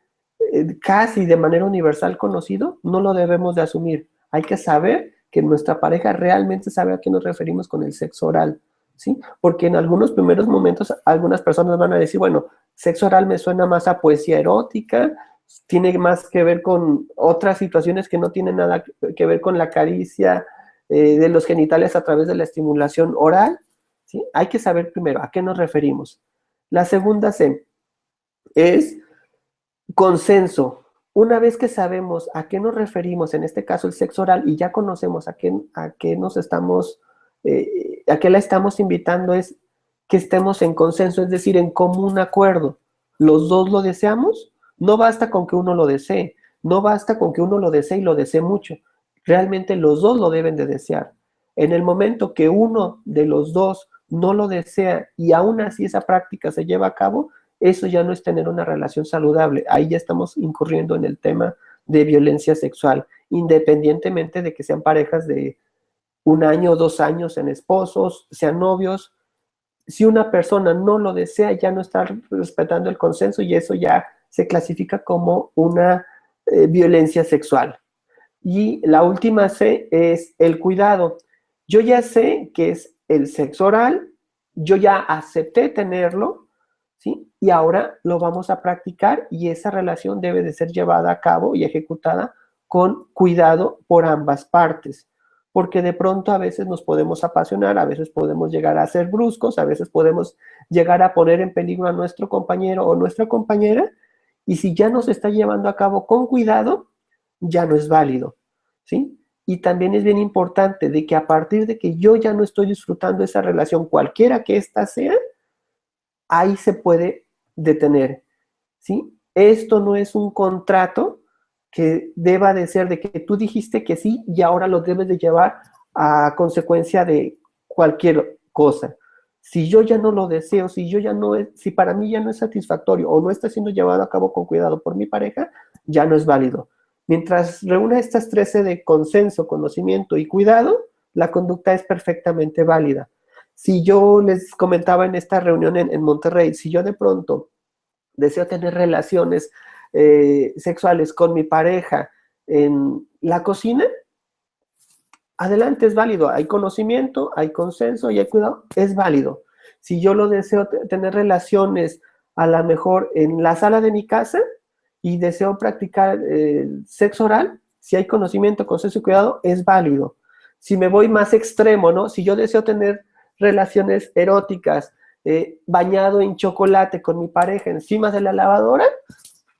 casi de manera universal conocido, no lo debemos de asumir. Hay que saber que nuestra pareja realmente sabe a qué nos referimos con el sexo oral, ¿sí? Porque en algunos primeros momentos algunas personas van a decir, bueno, sexo oral me suena más a poesía erótica, tiene más que ver con otras situaciones que no tienen nada que ver con la caricia de los genitales a través de la estimulación oral, ¿sí? Hay que saber primero a qué nos referimos. La segunda C es consenso. Una vez que sabemos a qué nos referimos, en este caso el sexo oral, y ya conocemos a qué nos estamos, a qué la estamos invitando, es que estemos en consenso, es decir, en común acuerdo. Los dos lo deseamos, no basta con que uno lo desee, no basta con que uno lo desee y lo desee mucho. Realmente los dos lo deben de desear. En el momento que uno de los dos no lo desea y aún así esa práctica se lleva a cabo, eso ya no es tener una relación saludable. Ahí ya estamos incurriendo en el tema de violencia sexual, independientemente de que sean parejas de 1 año o 2 años, en esposos, sean novios. Si una persona no lo desea, ya no está respetando el consenso y eso ya se clasifica como una violencia sexual. Y la última C es el cuidado. Yo ya sé que es el sexo oral, yo ya acepté tenerlo, ¿sí? Y ahora lo vamos a practicar y esa relación debe de ser llevada a cabo y ejecutada con cuidado por ambas partes, porque de pronto a veces nos podemos apasionar, a veces podemos llegar a ser bruscos, a veces podemos llegar a poner en peligro a nuestro compañero o nuestra compañera, y si ya no se está llevando a cabo con cuidado, ya no es válido, ¿sí? Y también es bien importante de que a partir de que yo ya no estoy disfrutando esa relación, cualquiera que ésta sea, ahí se puede detener, ¿sí? Esto no es un contrato que deba de ser de que tú dijiste que sí y ahora lo debes de llevar a consecuencia de cualquier cosa. Si yo ya no lo deseo, si yo ya no es, si para mí ya no es satisfactorio o no está siendo llevado a cabo con cuidado por mi pareja, ya no es válido. Mientras reúna estas 13 de consenso, conocimiento y cuidado, la conducta es perfectamente válida. Si yo les comentaba en esta reunión en Monterrey, si yo de pronto deseo tener relaciones sexuales con mi pareja en la cocina, adelante, es válido. Hay conocimiento, hay consenso y hay cuidado, es válido. Si yo lo deseo tener relaciones a lo mejor en la sala de mi casa y deseo practicar sexo oral, si hay conocimiento, consenso y cuidado, es válido. Si me voy más extremo, ¿no? Si yo deseo tener relaciones eróticas bañado en chocolate con mi pareja encima de la lavadora,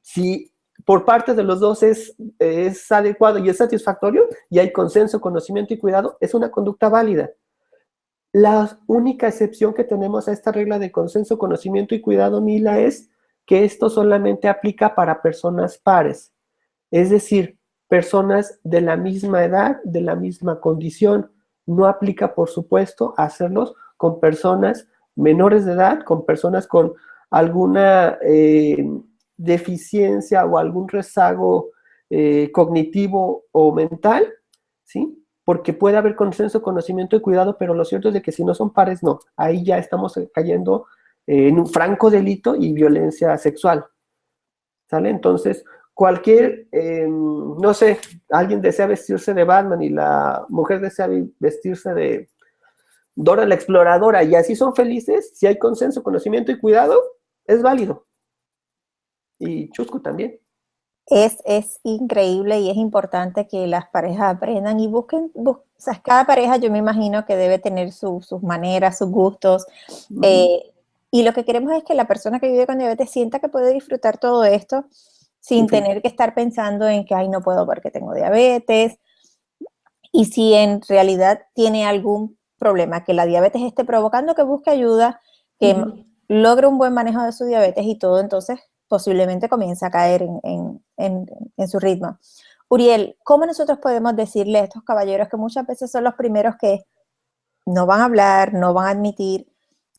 si por parte de los dos es adecuado y es satisfactorio y hay consenso, conocimiento y cuidado, es una conducta válida. La única excepción que tenemos a esta regla de consenso, conocimiento y cuidado, Mila, es que esto solamente aplica para personas pares, es decir, personas de la misma edad, de la misma condición. No aplica, por supuesto, hacerlos con personas menores de edad, con personas con alguna deficiencia o algún rezago cognitivo o mental, ¿sí? Porque puede haber consenso, conocimiento y cuidado, pero lo cierto es de que si no son pares, no. Ahí ya estamos cayendo en un franco delito y violencia sexual, ¿sale? Entonces, cualquier, no sé, alguien desea vestirse de Batman y la mujer desea vestirse Dora la exploradora, y así son felices, si hay consenso, conocimiento y cuidado, es válido. Y chusco también. Es increíble y es importante que las parejas aprendan y o sea, cada pareja yo me imagino que debe tener sus maneras, sus gustos. Y lo que queremos es que la persona que vive con diabetes sienta que puede disfrutar todo esto sin tener que estar pensando en que, ay, no puedo porque tengo diabetes. Y si en realidad tiene algún problema que la diabetes esté provocando, que busque ayuda, que logre un buen manejo de su diabetes y todo, entonces posiblemente comienza a caer en su ritmo. Uriel, ¿cómo nosotros podemos decirle a estos caballeros que muchas veces son los primeros que no van a hablar, no van a admitir,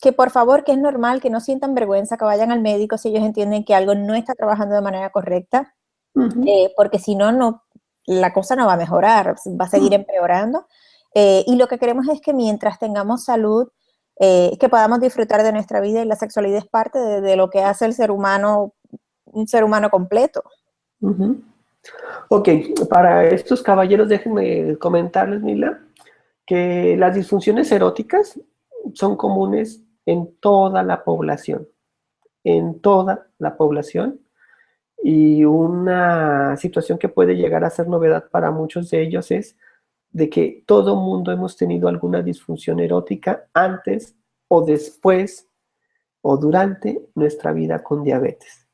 que por favor, que es normal, que no sientan vergüenza, que vayan al médico si ellos entienden que algo no está trabajando de manera correcta, porque si no, la cosa no va a mejorar, va a seguir empeorando. Y lo que queremos es que mientras tengamos salud, que podamos disfrutar de nuestra vida, y la sexualidad es parte de lo que hace el ser humano un ser humano completo. Ok, para estos caballeros déjenme comentarles, Mila, que las disfunciones eróticas son comunes en toda la población, y una situación que puede llegar a ser novedad para muchos de ellos es de que todo mundo hemos tenido alguna disfunción erótica antes o después o durante nuestra vida con diabetes.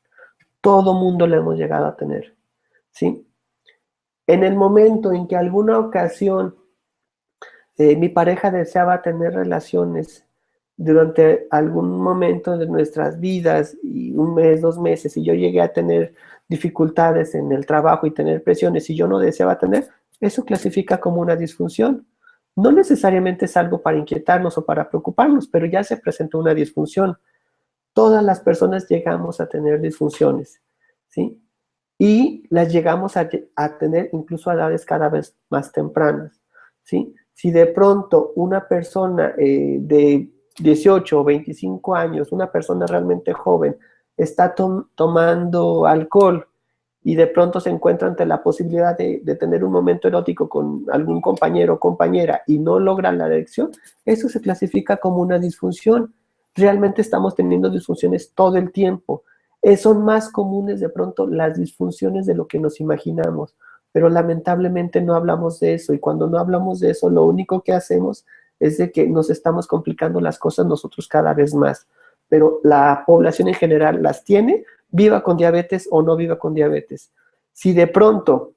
Todo mundo la hemos llegado a tener, ¿sí? En el momento en que alguna ocasión mi pareja deseaba tener relaciones durante algún momento de nuestras vidas, y un mes, 2 meses, y yo llegué a tener dificultades en el trabajo y tener presiones y yo no deseaba tener, eso clasifica como una disfunción. No necesariamente es algo para inquietarnos o para preocuparnos, pero ya se presentó una disfunción. Todas las personas llegamos a tener disfunciones, ¿sí? Y las llegamos a tener incluso a edades cada vez más tempranas, ¿sí? Si de pronto una persona de 18 o 25 años, una persona realmente joven, está tomando alcohol y de pronto se encuentra ante la posibilidad de tener un momento erótico con algún compañero o compañera y no logra la erección, eso se clasifica como una disfunción. Realmente estamos teniendo disfunciones todo el tiempo. Son más comunes de pronto las disfunciones de lo que nos imaginamos, pero lamentablemente no hablamos de eso, y cuando no hablamos de eso, lo único que hacemos es de que nos estamos complicando las cosas nosotros cada vez más, pero la población en general las tiene, viva con diabetes o no viva con diabetes. Si de pronto,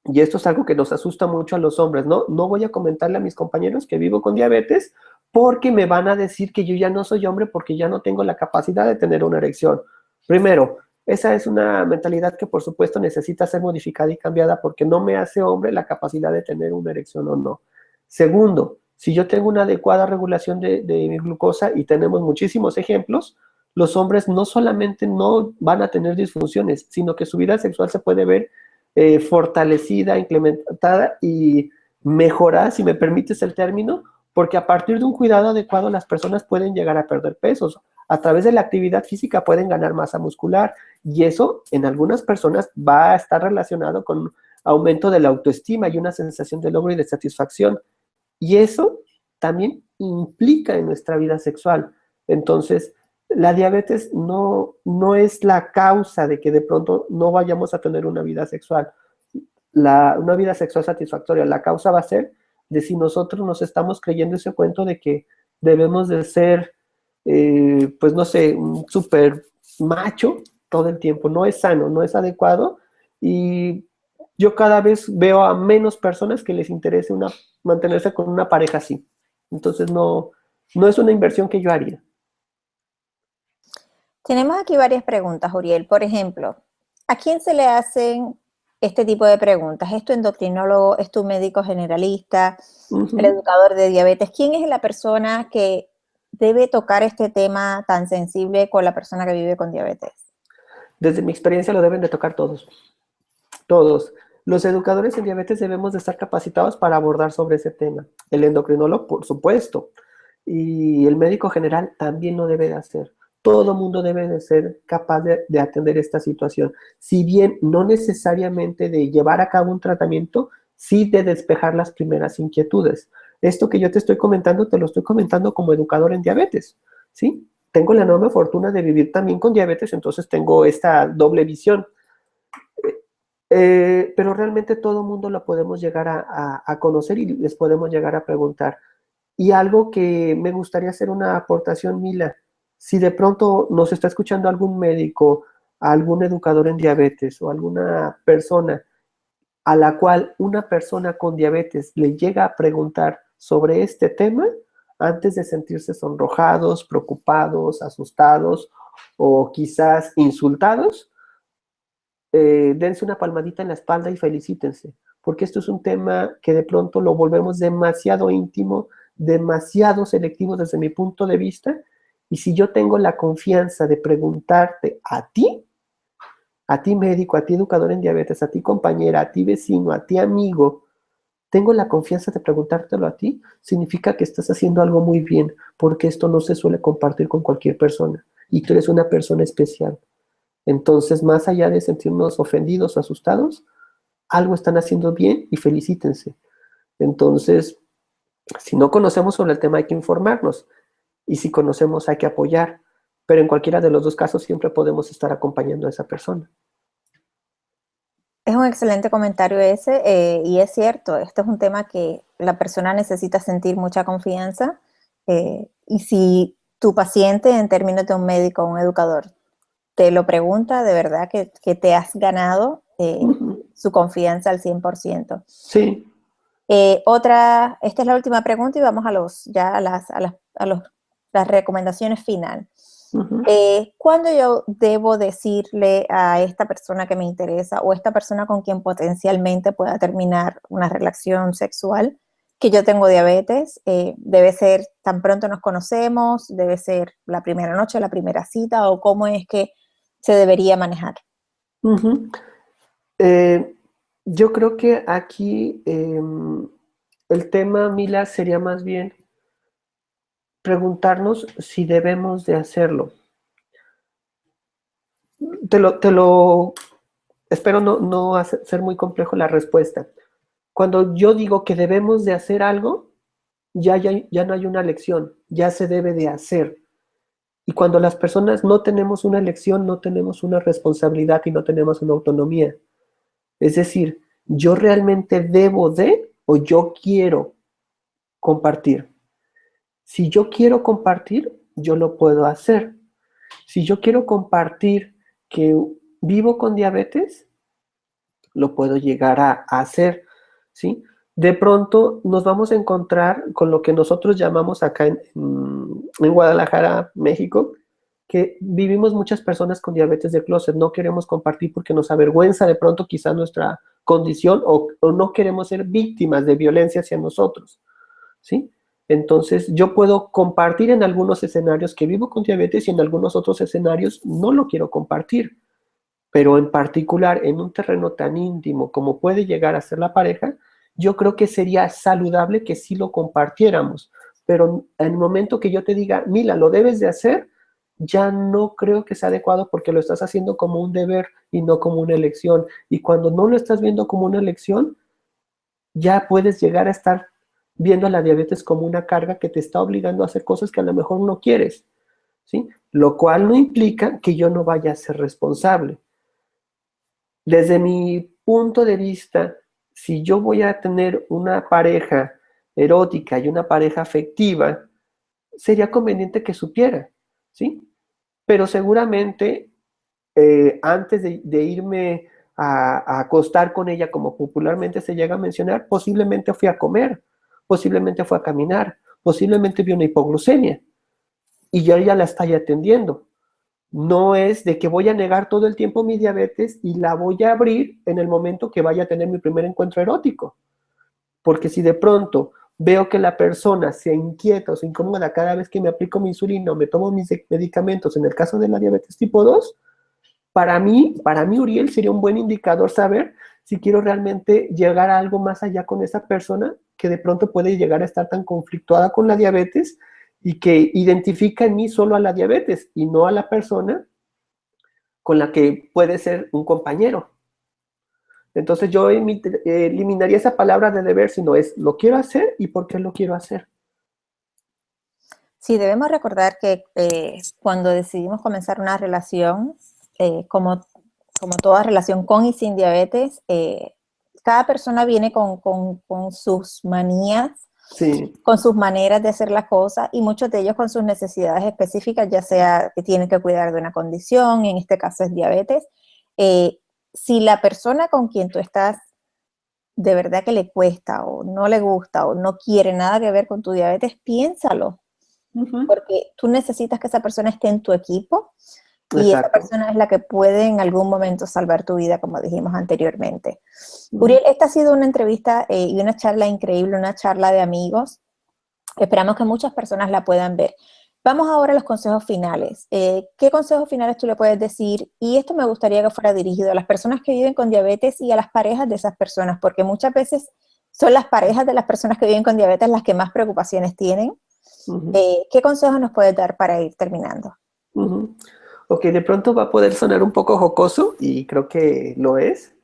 y esto es algo que nos asusta mucho a los hombres, ¿no? No voy a comentarle a mis compañeros que vivo con diabetes porque me van a decir que yo ya no soy hombre porque ya no tengo la capacidad de tener una erección. Primero, esa es una mentalidad que por supuesto necesita ser modificada y cambiada porque no me hace hombre la capacidad de tener una erección o no. Segundo, si yo tengo una adecuada regulación de mi glucosa, y tenemos muchísimos ejemplos, los hombres no solamente no van a tener disfunciones, sino que su vida sexual se puede ver fortalecida, implementada y mejorada, si me permites el término, porque a partir de un cuidado adecuado las personas pueden llegar a perder pesos. A través de la actividad física pueden ganar masa muscular, y eso en algunas personas va a estar relacionado con aumento de la autoestima y una sensación de logro y de satisfacción. Y eso también implica en nuestra vida sexual. Entonces, la diabetes no es la causa de que de pronto no vayamos a tener una vida sexual, una vida sexual satisfactoria. La causa va a ser de si nosotros nos estamos creyendo ese cuento de que debemos de ser, pues no sé, un súper macho todo el tiempo. No es sano, no es adecuado, y yo cada vez veo a menos personas que les interese mantenerse con una pareja así. Entonces no es una inversión que yo haría. Tenemos aquí varias preguntas, Uriel. Por ejemplo, ¿a quién se le hacen este tipo de preguntas? ¿Es tu endocrinólogo? ¿Es tu médico generalista? ¿El educador de diabetes? ¿Quién es la persona que debe tocar este tema tan sensible con la persona que vive con diabetes? Desde mi experiencia lo deben de tocar todos. Todos. Los educadores en diabetes debemos de estar capacitados para abordar sobre ese tema. El endocrinólogo, por supuesto, y el médico general también lo debe de hacer. Todo mundo debe de ser capaz de atender esta situación. Si bien no necesariamente de llevar a cabo un tratamiento, sí de despejar las primeras inquietudes. esto que yo te estoy comentando, te lo estoy comentando como educador en diabetes, ¿sí? Tengo la enorme fortuna de vivir también con diabetes, entonces tengo esta doble visión. Pero realmente todo el mundo lo podemos llegar a conocer y les podemos llegar a preguntar. Y algo que me gustaría hacer una aportación, Mila, si de pronto nos está escuchando algún médico, algún educador en diabetes o alguna persona a la cual una persona con diabetes le llega a preguntar sobre este tema, antes de sentirse sonrojados, preocupados, asustados o quizás insultados, dense una palmadita en la espalda y felicítense, porque esto es un tema que de pronto lo volvemos demasiado íntimo, demasiado selectivo desde mi punto de vista, y si yo tengo la confianza de preguntarte a ti médico, a ti educador en diabetes, a ti compañera, a ti vecino, a ti amigo, tengo la confianza de preguntártelo a ti, significa que estás haciendo algo muy bien, porque esto no se suele compartir con cualquier persona, y tú eres una persona especial. Entonces, más allá de sentirnos ofendidos o asustados, algo están haciendo bien y felicítense. Entonces, si no conocemos sobre el tema hay que informarnos y si conocemos hay que apoyar, pero en cualquiera de los dos casos siempre podemos estar acompañando a esa persona. Es un excelente comentario ese, y es cierto, este es un tema que la persona necesita sentir mucha confianza, y si tu paciente, en términos de un médico o un educador, te lo pregunta, de verdad que te has ganado su confianza al 100%. Sí. Esta es la última pregunta y vamos las recomendaciones finales. ¿Cuándo yo debo decirle a esta persona que me interesa o esta persona con quien potencialmente pueda terminar una relación sexual que yo tengo diabetes? ¿Debe ser tan pronto nos conocemos? ¿Debe ser la primera noche, la primera cita? ¿O cómo es que se debería manejar? Yo creo que aquí el tema, Mila, sería más bien preguntarnos si debemos de hacerlo. Te lo espero no ser muy complejo la respuesta. Cuando yo digo que debemos de hacer algo, ya no hay una elección, ya se debe de hacer. Y cuando las personas no tenemos una elección, no tenemos una responsabilidad y no tenemos una autonomía. Es decir, yo realmente debo de o yo quiero compartir. Si yo quiero compartir, yo lo puedo hacer. Si yo quiero compartir que vivo con diabetes, lo puedo llegar a hacer, ¿sí? De pronto nos vamos a encontrar con lo que nosotros llamamos acá en Guadalajara, México, que vivimos muchas personas con diabetes de closet, no queremos compartir porque nos avergüenza de pronto quizá nuestra condición o no queremos ser víctimas de violencia hacia nosotros, ¿sí? Entonces yo puedo compartir en algunos escenarios que vivo con diabetes y en algunos otros escenarios no lo quiero compartir, pero en particular en un terreno tan íntimo como puede llegar a ser la pareja, yo creo que sería saludable que sí lo compartiéramos, pero en el momento que yo te diga, Mila, lo debes de hacer, ya no creo que sea adecuado porque lo estás haciendo como un deber y no como una elección. Y cuando no lo estás viendo como una elección, ya puedes llegar a estar viendo a la diabetes como una carga que te está obligando a hacer cosas que a lo mejor no quieres, ¿sí? Lo cual no implica que yo no vaya a ser responsable. Desde mi punto de vista, si yo voy a tener una pareja erótica y una pareja afectiva, sería conveniente que supiera, ¿sí? Pero seguramente antes de irme a acostar con ella, como popularmente se llega a mencionar, posiblemente fui a comer, posiblemente fue a caminar, posiblemente vi una hipoglucemia y yo ya la estoy atendiendo. No es de que voy a negar todo el tiempo mi diabetes y la voy a abrir en el momento que vaya a tener mi primer encuentro erótico. Porque si de pronto veo que la persona se inquieta o se incomoda cada vez que me aplico mi insulina o me tomo mis medicamentos, en el caso de la diabetes tipo 2, para mí, Uriel, sería un buen indicador saber si quiero realmente llegar a algo más allá con esa persona que de pronto puede llegar a estar tan conflictuada con la diabetes y que identifica en mí solo a la diabetes y no a la persona con la que puede ser un compañero. Entonces yo eliminaría esa palabra de deber, sino es lo quiero hacer y por qué lo quiero hacer. Sí, debemos recordar que cuando decidimos comenzar una relación, como toda relación con y sin diabetes, cada persona viene con sus manías, Sí. con sus maneras de hacer las cosas y muchos de ellos con sus necesidades específicas, ya sea que tienen que cuidar de una condición, en este caso es diabetes. Eh, si la persona con quien tú estás de verdad que le cuesta o no le gusta o no quiere nada que ver con tu diabetes, piénsalo, porque tú necesitas que esa persona esté en tu equipo y esa Exacto. persona es la que puede en algún momento salvar tu vida, como dijimos anteriormente. Ujú. Uriel, esta ha sido una entrevista y una charla increíble, una charla de amigos. Esperamos que muchas personas la puedan ver. Vamos ahora a los consejos finales. ¿Qué consejos finales tú le puedes decir? Y esto me gustaría que fuera dirigido a las personas que viven con diabetes y a las parejas de esas personas, porque muchas veces son las parejas de las personas que viven con diabetes las que más preocupaciones tienen. Ujú. ¿Qué consejos nos puedes dar para ir terminando? Ujú. Ok, de pronto va a poder sonar un poco jocoso y creo que lo es,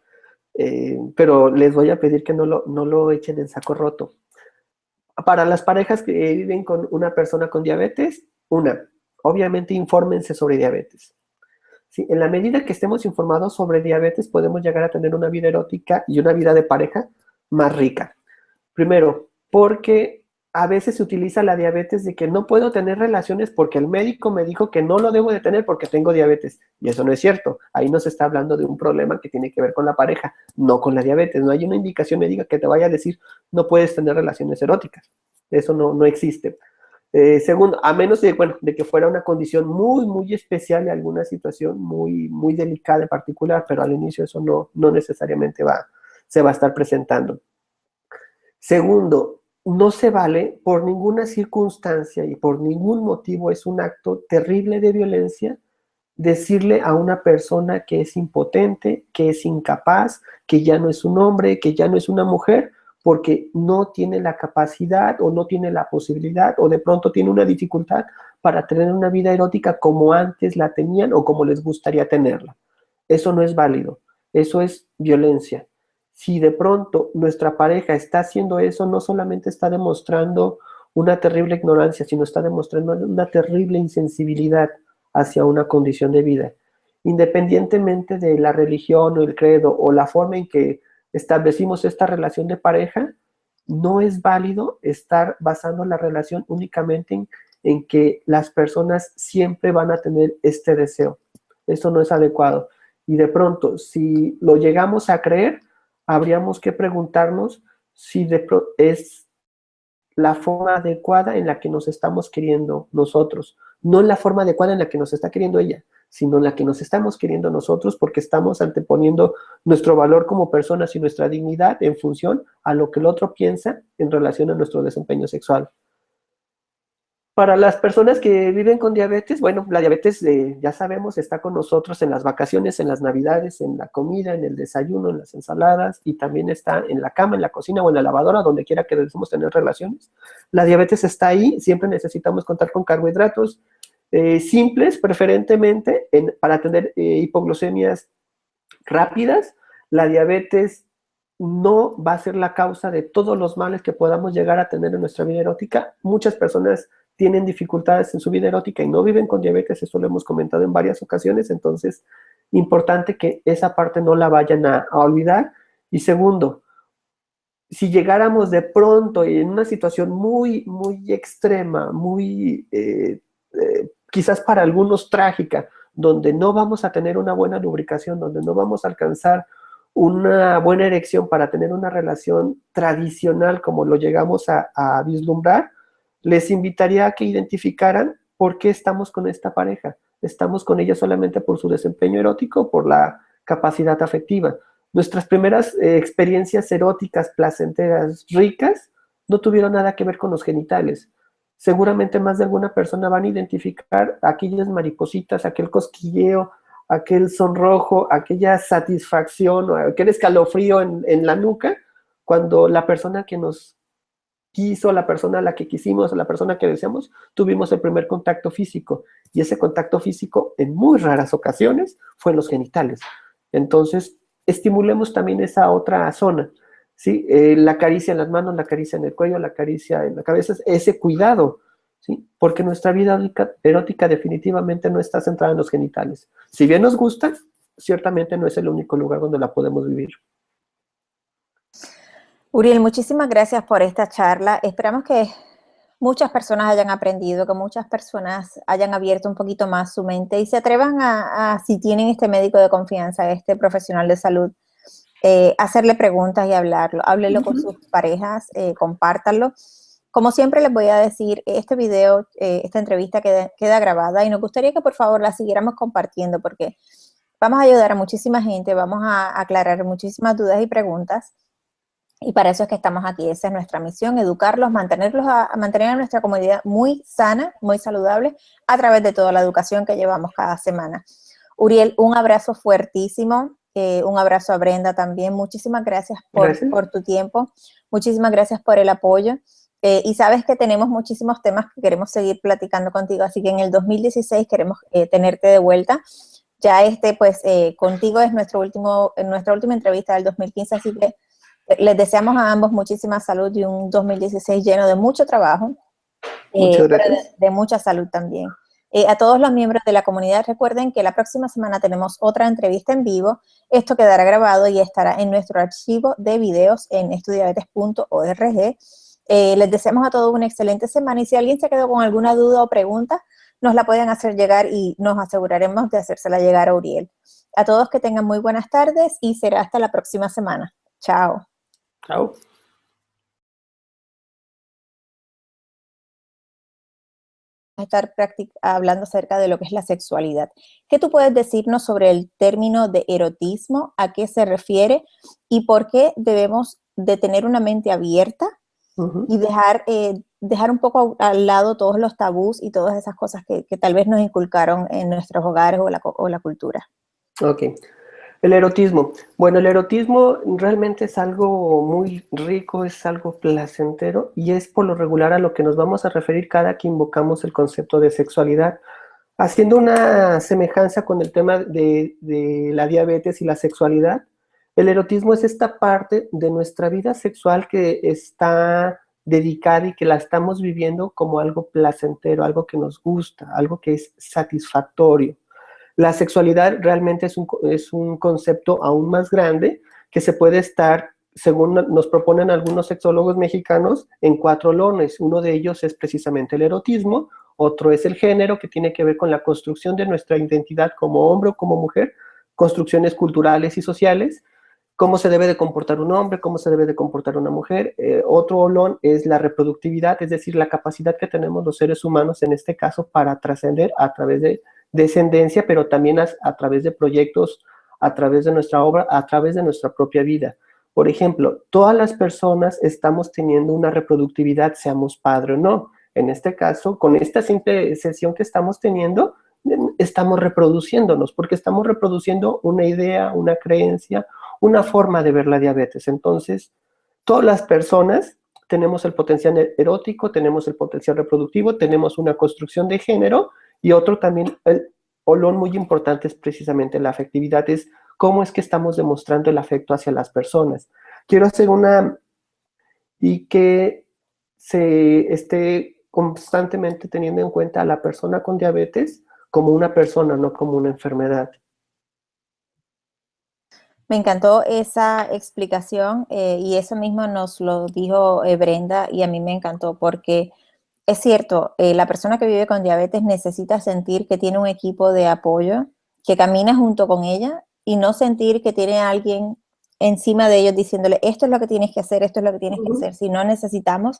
pero les voy a pedir que no lo echen en saco roto. Para las parejas que viven con una persona con diabetes, obviamente infórmense sobre diabetes. ¿Sí? En la medida que estemos informados sobre diabetes, podemos llegar a tener una vida erótica y una vida de pareja más rica. Primero, porque a veces se utiliza la diabetes de que no puedo tener relaciones porque el médico me dijo que no lo debo de tener porque tengo diabetes. Y eso no es cierto. Ahí no se está hablando de un problema que tiene que ver con la pareja, no con la diabetes. No hay una indicación médica que te vaya a decir no puedes tener relaciones eróticas. Eso no existe. Segundo, a menos de que fuera una condición muy especial y alguna situación muy delicada en particular, pero al inicio eso no necesariamente se va a estar presentando. Segundo, no se vale por ninguna circunstancia y por ningún motivo, es un acto terrible de violencia decirle a una persona que es impotente, que es incapaz, que ya no es un hombre, que ya no es una mujer, porque no tiene la capacidad o no tiene la posibilidad o de pronto tiene una dificultad para tener una vida erótica como antes la tenían o como les gustaría tenerla. Eso no es válido, eso es violencia. Si de pronto nuestra pareja está haciendo eso, no solamente está demostrando una terrible ignorancia, sino está demostrando una terrible insensibilidad hacia una condición de vida. Independientemente de la religión o el credo o la forma en que establecimos esta relación de pareja, no es válido estar basando la relación únicamente en que las personas siempre van a tener este deseo. Eso no es adecuado. Y de pronto, si lo llegamos a creer, habríamos que preguntarnos si es la forma adecuada en la que nos estamos queriendo nosotros, no en la forma adecuada en la que nos está queriendo ella, sino en la que nos estamos queriendo nosotros porque estamos anteponiendo nuestro valor como personas y nuestra dignidad en función a lo que el otro piensa en relación a nuestro desempeño sexual. Para las personas que viven con diabetes, bueno, la diabetes, ya sabemos, está con nosotros en las vacaciones, en las navidades, en la comida, en el desayuno, en las ensaladas, y también está en la cama, en la cocina o en la lavadora, donde quiera que deseemos tener relaciones. La diabetes está ahí, siempre necesitamos contar con carbohidratos simples, preferentemente, para tener hipoglucemias rápidas. La diabetes no va a ser la causa de todos los males que podamos llegar a tener en nuestra vida erótica. Muchas personas tienen dificultades en su vida erótica y no viven con diabetes, eso lo hemos comentado en varias ocasiones, entonces importante que esa parte no la vayan a olvidar. Y segundo, si llegáramos de pronto en una situación muy extrema, quizás para algunos trágica, donde no vamos a tener una buena lubricación, donde no vamos a alcanzar una buena erección para tener una relación tradicional como lo llegamos a vislumbrar, les invitaría a que identificaran por qué estamos con esta pareja. ¿Estamos con ella solamente por su desempeño erótico o por la capacidad afectiva? Nuestras primeras experiencias eróticas, placenteras, ricas, no tuvieron nada que ver con los genitales. Seguramente más de alguna persona van a identificar aquellas maripositas, aquel cosquilleo, aquel sonrojo, aquella satisfacción, aquel escalofrío en la nuca, cuando la persona que nos quiso, la persona a la que quisimos, la persona que deseamos, tuvimos el primer contacto físico. Y ese contacto físico, en muy raras ocasiones, fue en los genitales. Entonces, estimulemos también esa otra zona, ¿sí? La caricia en las manos, la caricia en el cuello, la caricia en la cabeza, ese cuidado, ¿sí? Porque nuestra vida erótica definitivamente no está centrada en los genitales. Si bien nos gusta, ciertamente no es el único lugar donde la podemos vivir. Uriel, muchísimas gracias por esta charla. Esperamos que muchas personas hayan aprendido, que muchas personas hayan abierto un poquito más su mente y se atrevan si tienen este médico de confianza, este profesional de salud, hacerle preguntas y hablarlo. Háblelo con sus parejas, compártanlo. Como siempre les voy a decir, este video, esta entrevista queda grabada y nos gustaría que por favor la siguiéramos compartiendo porque vamos a ayudar a muchísima gente, vamos a aclarar muchísimas dudas y preguntas. Y para eso es que estamos aquí, esa es nuestra misión, educarlos, mantener a nuestra comunidad muy sana, muy saludable, a través de toda la educación que llevamos cada semana. Uriel, un abrazo fuertísimo, un abrazo a Brenda también, muchísimas gracias por tu tiempo, muchísimas gracias por el apoyo, y sabes que tenemos muchísimos temas que queremos seguir platicando contigo, así que en el 2016 queremos tenerte de vuelta. Ya pues contigo es nuestra última entrevista del 2015, así que les deseamos a ambos muchísima salud y un 2016 lleno de mucho trabajo, pero de mucha salud también. A todos los miembros de la comunidad, recuerden que la próxima semana tenemos otra entrevista en vivo. Esto quedará grabado y estará en nuestro archivo de videos en estudiabetes.org. Les deseamos a todos una excelente semana y si alguien se quedó con alguna duda o pregunta, nos la pueden hacer llegar y nos aseguraremos de hacérsela llegar a Uriel. A todos que tengan muy buenas tardes y será hasta la próxima semana. Chao. Chao. A estar hablando acerca de lo que es la sexualidad. ¿Qué tú puedes decirnos sobre el término de erotismo? ¿A qué se refiere? ¿Y por qué debemos de tener una mente abierta y dejar un poco al lado todos los tabús y todas esas cosas que tal vez nos inculcaron en nuestros hogares o la cultura? Ok. El erotismo. Bueno, el erotismo realmente es algo muy rico, es algo placentero y es por lo regular a lo que nos vamos a referir cada que invocamos el concepto de sexualidad, haciendo una semejanza con el tema de la diabetes y la sexualidad. El erotismo es esta parte de nuestra vida sexual que está dedicada y que la estamos viviendo como algo placentero, algo que nos gusta, algo que es satisfactorio. La sexualidad realmente es un concepto aún más grande que se puede estar, según nos proponen algunos sexólogos mexicanos, en 4 olones. Uno de ellos es precisamente el erotismo, otro es el género, que tiene que ver con la construcción de nuestra identidad como hombre o como mujer, construcciones culturales y sociales, cómo se debe de comportar un hombre, cómo se debe de comportar una mujer. Otro olón es la reproductividad, es decir, la capacidad que tenemos los seres humanos, en este caso, para trascender a través de descendencia, pero también a través de proyectos, a través de nuestra obra, a través de nuestra propia vida. Por ejemplo, todas las personas estamos teniendo una reproductividad, seamos padre o no. En este caso, con esta simple sesión que estamos teniendo, estamos reproduciéndonos, porque estamos reproduciendo una idea, una creencia, una forma de ver la diabetes. Entonces, todas las personas tenemos el potencial erótico, tenemos el potencial reproductivo, tenemos una construcción de género y otro también, el olón muy importante es precisamente la afectividad, es cómo es que estamos demostrando el afecto hacia las personas. Quiero hacer y que se esté constantemente teniendo en cuenta a la persona con diabetes como una persona, no como una enfermedad. Me encantó esa explicación y eso mismo nos lo dijo Brenda y a mí me encantó porque es cierto, la persona que vive con diabetes necesita sentir que tiene un equipo de apoyo, que camina junto con ella y no sentir que tiene a alguien encima de ellos diciéndole esto es lo que tienes que hacer, esto es lo que tienes que hacer, si no necesitamos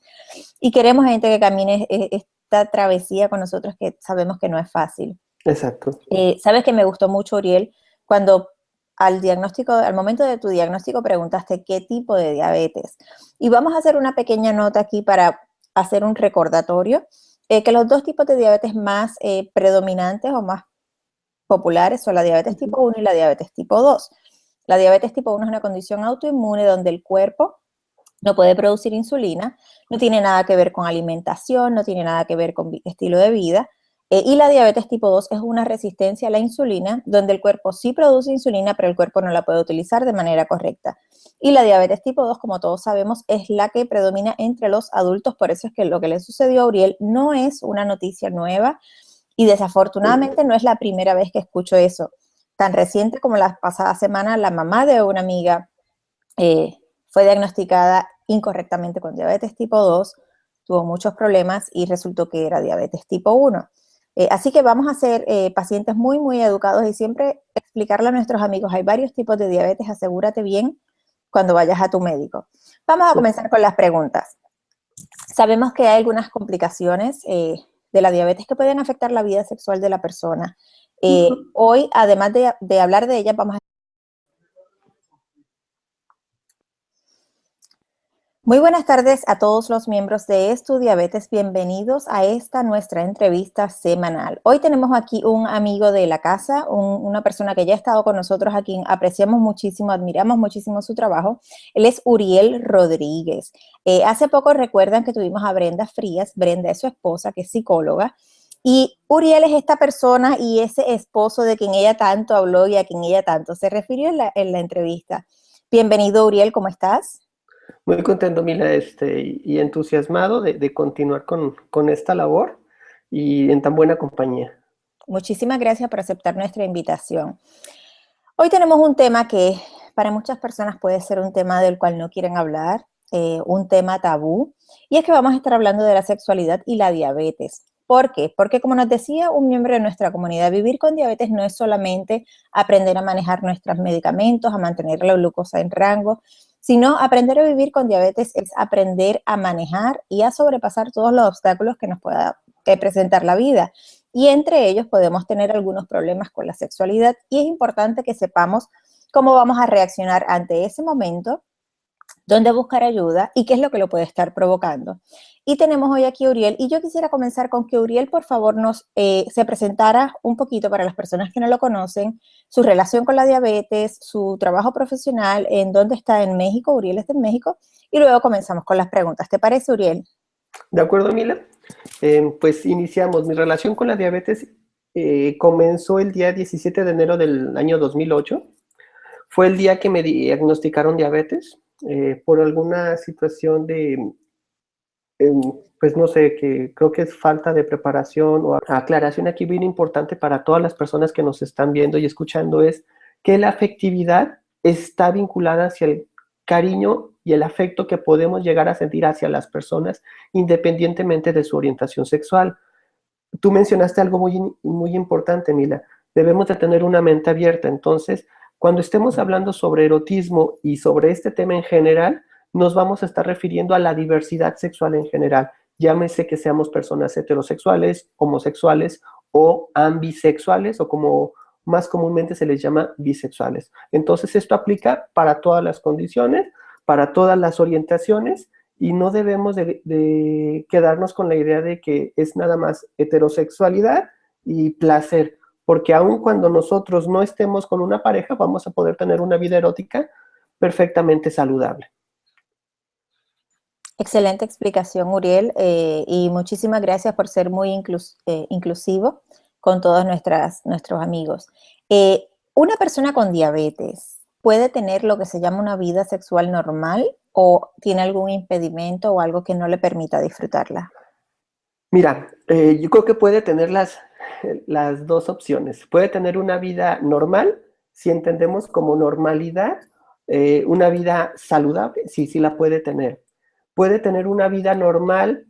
y queremos gente que camine esta travesía con nosotros que sabemos que no es fácil. Exacto. Sabes que me gustó mucho, Uriel, cuando al momento de tu diagnóstico preguntaste qué tipo de diabetes. Y vamos a hacer una pequeña nota aquí para hacer un recordatorio, que los 2 tipos de diabetes más predominantes o más populares son la diabetes tipo 1 y la diabetes tipo 2. La diabetes tipo 1 es una condición autoinmune donde el cuerpo no puede producir insulina, no tiene nada que ver con alimentación, no tiene nada que ver con estilo de vida, Y la diabetes tipo 2 es una resistencia a la insulina, donde el cuerpo sí produce insulina, pero el cuerpo no la puede utilizar de manera correcta. Y la diabetes tipo 2, como todos sabemos, es la que predomina entre los adultos, por eso es que lo que le sucedió a Uriel no es una noticia nueva y desafortunadamente no es la primera vez que escucho eso. Tan reciente como la pasada semana, la mamá de una amiga fue diagnosticada incorrectamente con diabetes tipo 2, tuvo muchos problemas y resultó que era diabetes tipo 1. Así que vamos a ser pacientes muy, muy educados y siempre explicarle a nuestros amigos, hay varios tipos de diabetes, asegúrate bien cuando vayas a tu médico. Vamos a comenzar con las preguntas. Sabemos que hay algunas complicaciones de la diabetes que pueden afectar la vida sexual de la persona. Hoy, además de hablar de ellas, vamos a... Muy buenas tardes a todos los miembros de Estudiabetes. Bienvenidos a esta nuestra entrevista semanal. Hoy tenemos aquí un amigo de la casa, una persona que ya ha estado con nosotros, a quien apreciamos muchísimo, admiramos muchísimo su trabajo. Él es Uriel Rodríguez. Hace poco recuerdan que tuvimos a Brenda Frías. Brenda es su esposa, que es psicóloga. Y Uriel es esta persona y ese esposo de quien ella tanto habló y a quien ella tanto se refirió en la entrevista. Bienvenido, Uriel, ¿cómo estás? Muy contento, Mila, y entusiasmado de continuar con esta labor y en tan buena compañía. Muchísimas gracias por aceptar nuestra invitación. Hoy tenemos un tema que para muchas personas puede ser un tema del cual no quieren hablar, un tema tabú, y es que vamos a estar hablando de la sexualidad y la diabetes. ¿Por qué? Porque como nos decía un miembro de nuestra comunidad, vivir con diabetes no es solamente aprender a manejar nuestros medicamentos, a mantener la glucosa en rango, sino aprender a vivir con diabetes es aprender a manejar y a sobrepasar todos los obstáculos que nos pueda presentar la vida. Y entre ellos podemos tener algunos problemas con la sexualidad y es importante que sepamos cómo vamos a reaccionar ante ese momento, dónde buscar ayuda y qué es lo que lo puede estar provocando. Y tenemos hoy aquí a Uriel, y yo quisiera comenzar con que Uriel, por favor, se presentara un poquito para las personas que no lo conocen, su relación con la diabetes, su trabajo profesional, en dónde está en México. Uriel está en México, y luego comenzamos con las preguntas. ¿Te parece, Uriel? ¿De acuerdo, Mila? Pues iniciamos. Mi relación con la diabetes comenzó el día 17 de enero del año 2008. Fue el día que me diagnosticaron diabetes por alguna situación pues no sé, que creo que es falta de preparación o aclaración aquí bien importante para todas las personas que nos están viendo y escuchando es que la afectividad está vinculada hacia el cariño y el afecto que podemos llegar a sentir hacia las personas independientemente de su orientación sexual. Tú mencionaste algo muy importante, Mila. Debemos de tener una mente abierta. Entonces, cuando estemos hablando sobre erotismo y sobre este tema en general, nos vamos a estar refiriendo a la diversidad sexual en general. Llámese que seamos personas heterosexuales, homosexuales o ambisexuales, o como más comúnmente se les llama bisexuales. Entonces, esto aplica para todas las condiciones, para todas las orientaciones, y no debemos de quedarnos con la idea de que es nada más heterosexualidad y placer, porque aun cuando nosotros no estemos con una pareja, vamos a poder tener una vida erótica perfectamente saludable. Excelente explicación, Uriel, y muchísimas gracias por ser muy inclusivo con todos nuestros amigos. ¿Una persona con diabetes puede tener lo que se llama una vida sexual normal o tiene algún impedimento o algo que no le permita disfrutarla? Mira, yo creo que puede tener las dos opciones. Puede tener una vida normal, si entendemos como normalidad, una vida saludable, sí, sí la puede tener. Puede tener una vida normal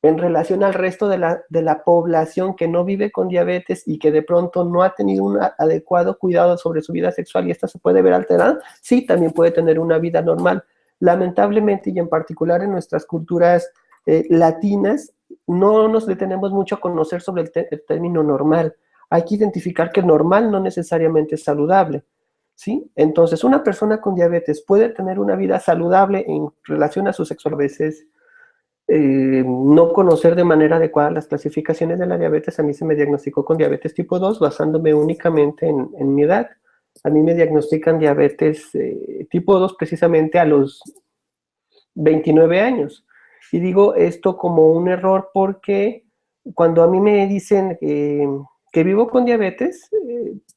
en relación al resto de la población que no vive con diabetes y que de pronto no ha tenido un adecuado cuidado sobre su vida sexual y esta se puede ver alterada, sí, también puede tener una vida normal. Lamentablemente, y en particular en nuestras culturas latinas, no nos detenemos mucho a conocer sobre el término normal. Hay que identificar que normal no necesariamente es saludable, ¿sí? Entonces, una persona con diabetes puede tener una vida saludable en relación a su sexualidad. A veces no conocer de manera adecuada las clasificaciones de la diabetes. A mí se me diagnosticó con diabetes tipo 2 basándome únicamente en mi edad. A mí me diagnostican diabetes tipo 2 precisamente a los 29 años. Y digo esto como un error porque Cuando a mí me dicen que vivo con diabetes,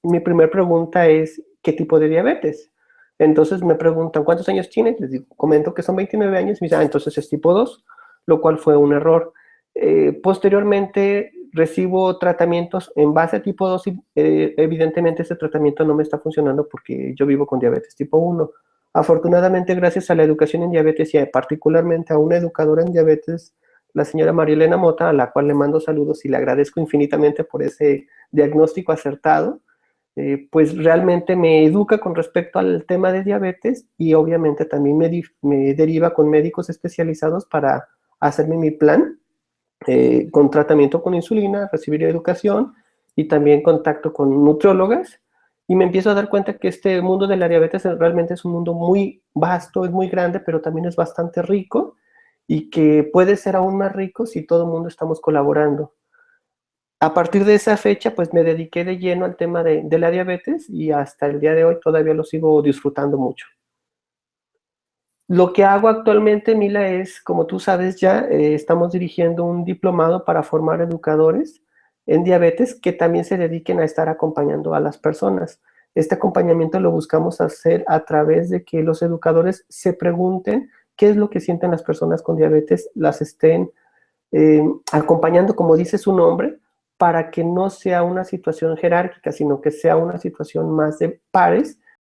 mi primera pregunta es, ¿qué tipo de diabetes? Entonces me preguntan, ¿cuántos años tienes? Les digo, comento que son 29 años, y me dicen, entonces es tipo 2, lo cual fue un error. Posteriormente recibo tratamientos en base a tipo 2 y evidentemente ese tratamiento no me está funcionando porque yo vivo con diabetes tipo 1. Afortunadamente, gracias a la educación en diabetes y particularmente a una educadora en diabetes, la señora María Elena Mota, a la cual le mando saludos y le agradezco infinitamente por ese diagnóstico acertado, pues realmente me educa con respecto al tema de diabetes y obviamente también me deriva con médicos especializados para hacerme mi plan con tratamiento con insulina, recibir educación y también contacto con nutriólogas. Y me empiezo a dar cuenta que este mundo de la diabetes realmente es un mundo muy vasto, es muy grande, pero también es bastante rico y que puede ser aún más rico si todo el mundo estamos colaborando. A partir de esa fecha, pues me dediqué de lleno al tema de la diabetes y hasta el día de hoy todavía lo sigo disfrutando mucho. Lo que hago actualmente, Mila, es, como tú sabes ya, estamos dirigiendo un diplomado para formar educadores en diabetes que también se dediquen a estar acompañando a las personas. Este acompañamiento lo buscamos hacer a través de que los educadores se pregunten qué es lo que sienten las personas con diabetes, las estén acompañando, como dice su nombre, para que no sea una situación jerárquica, sino que sea una situación más de pares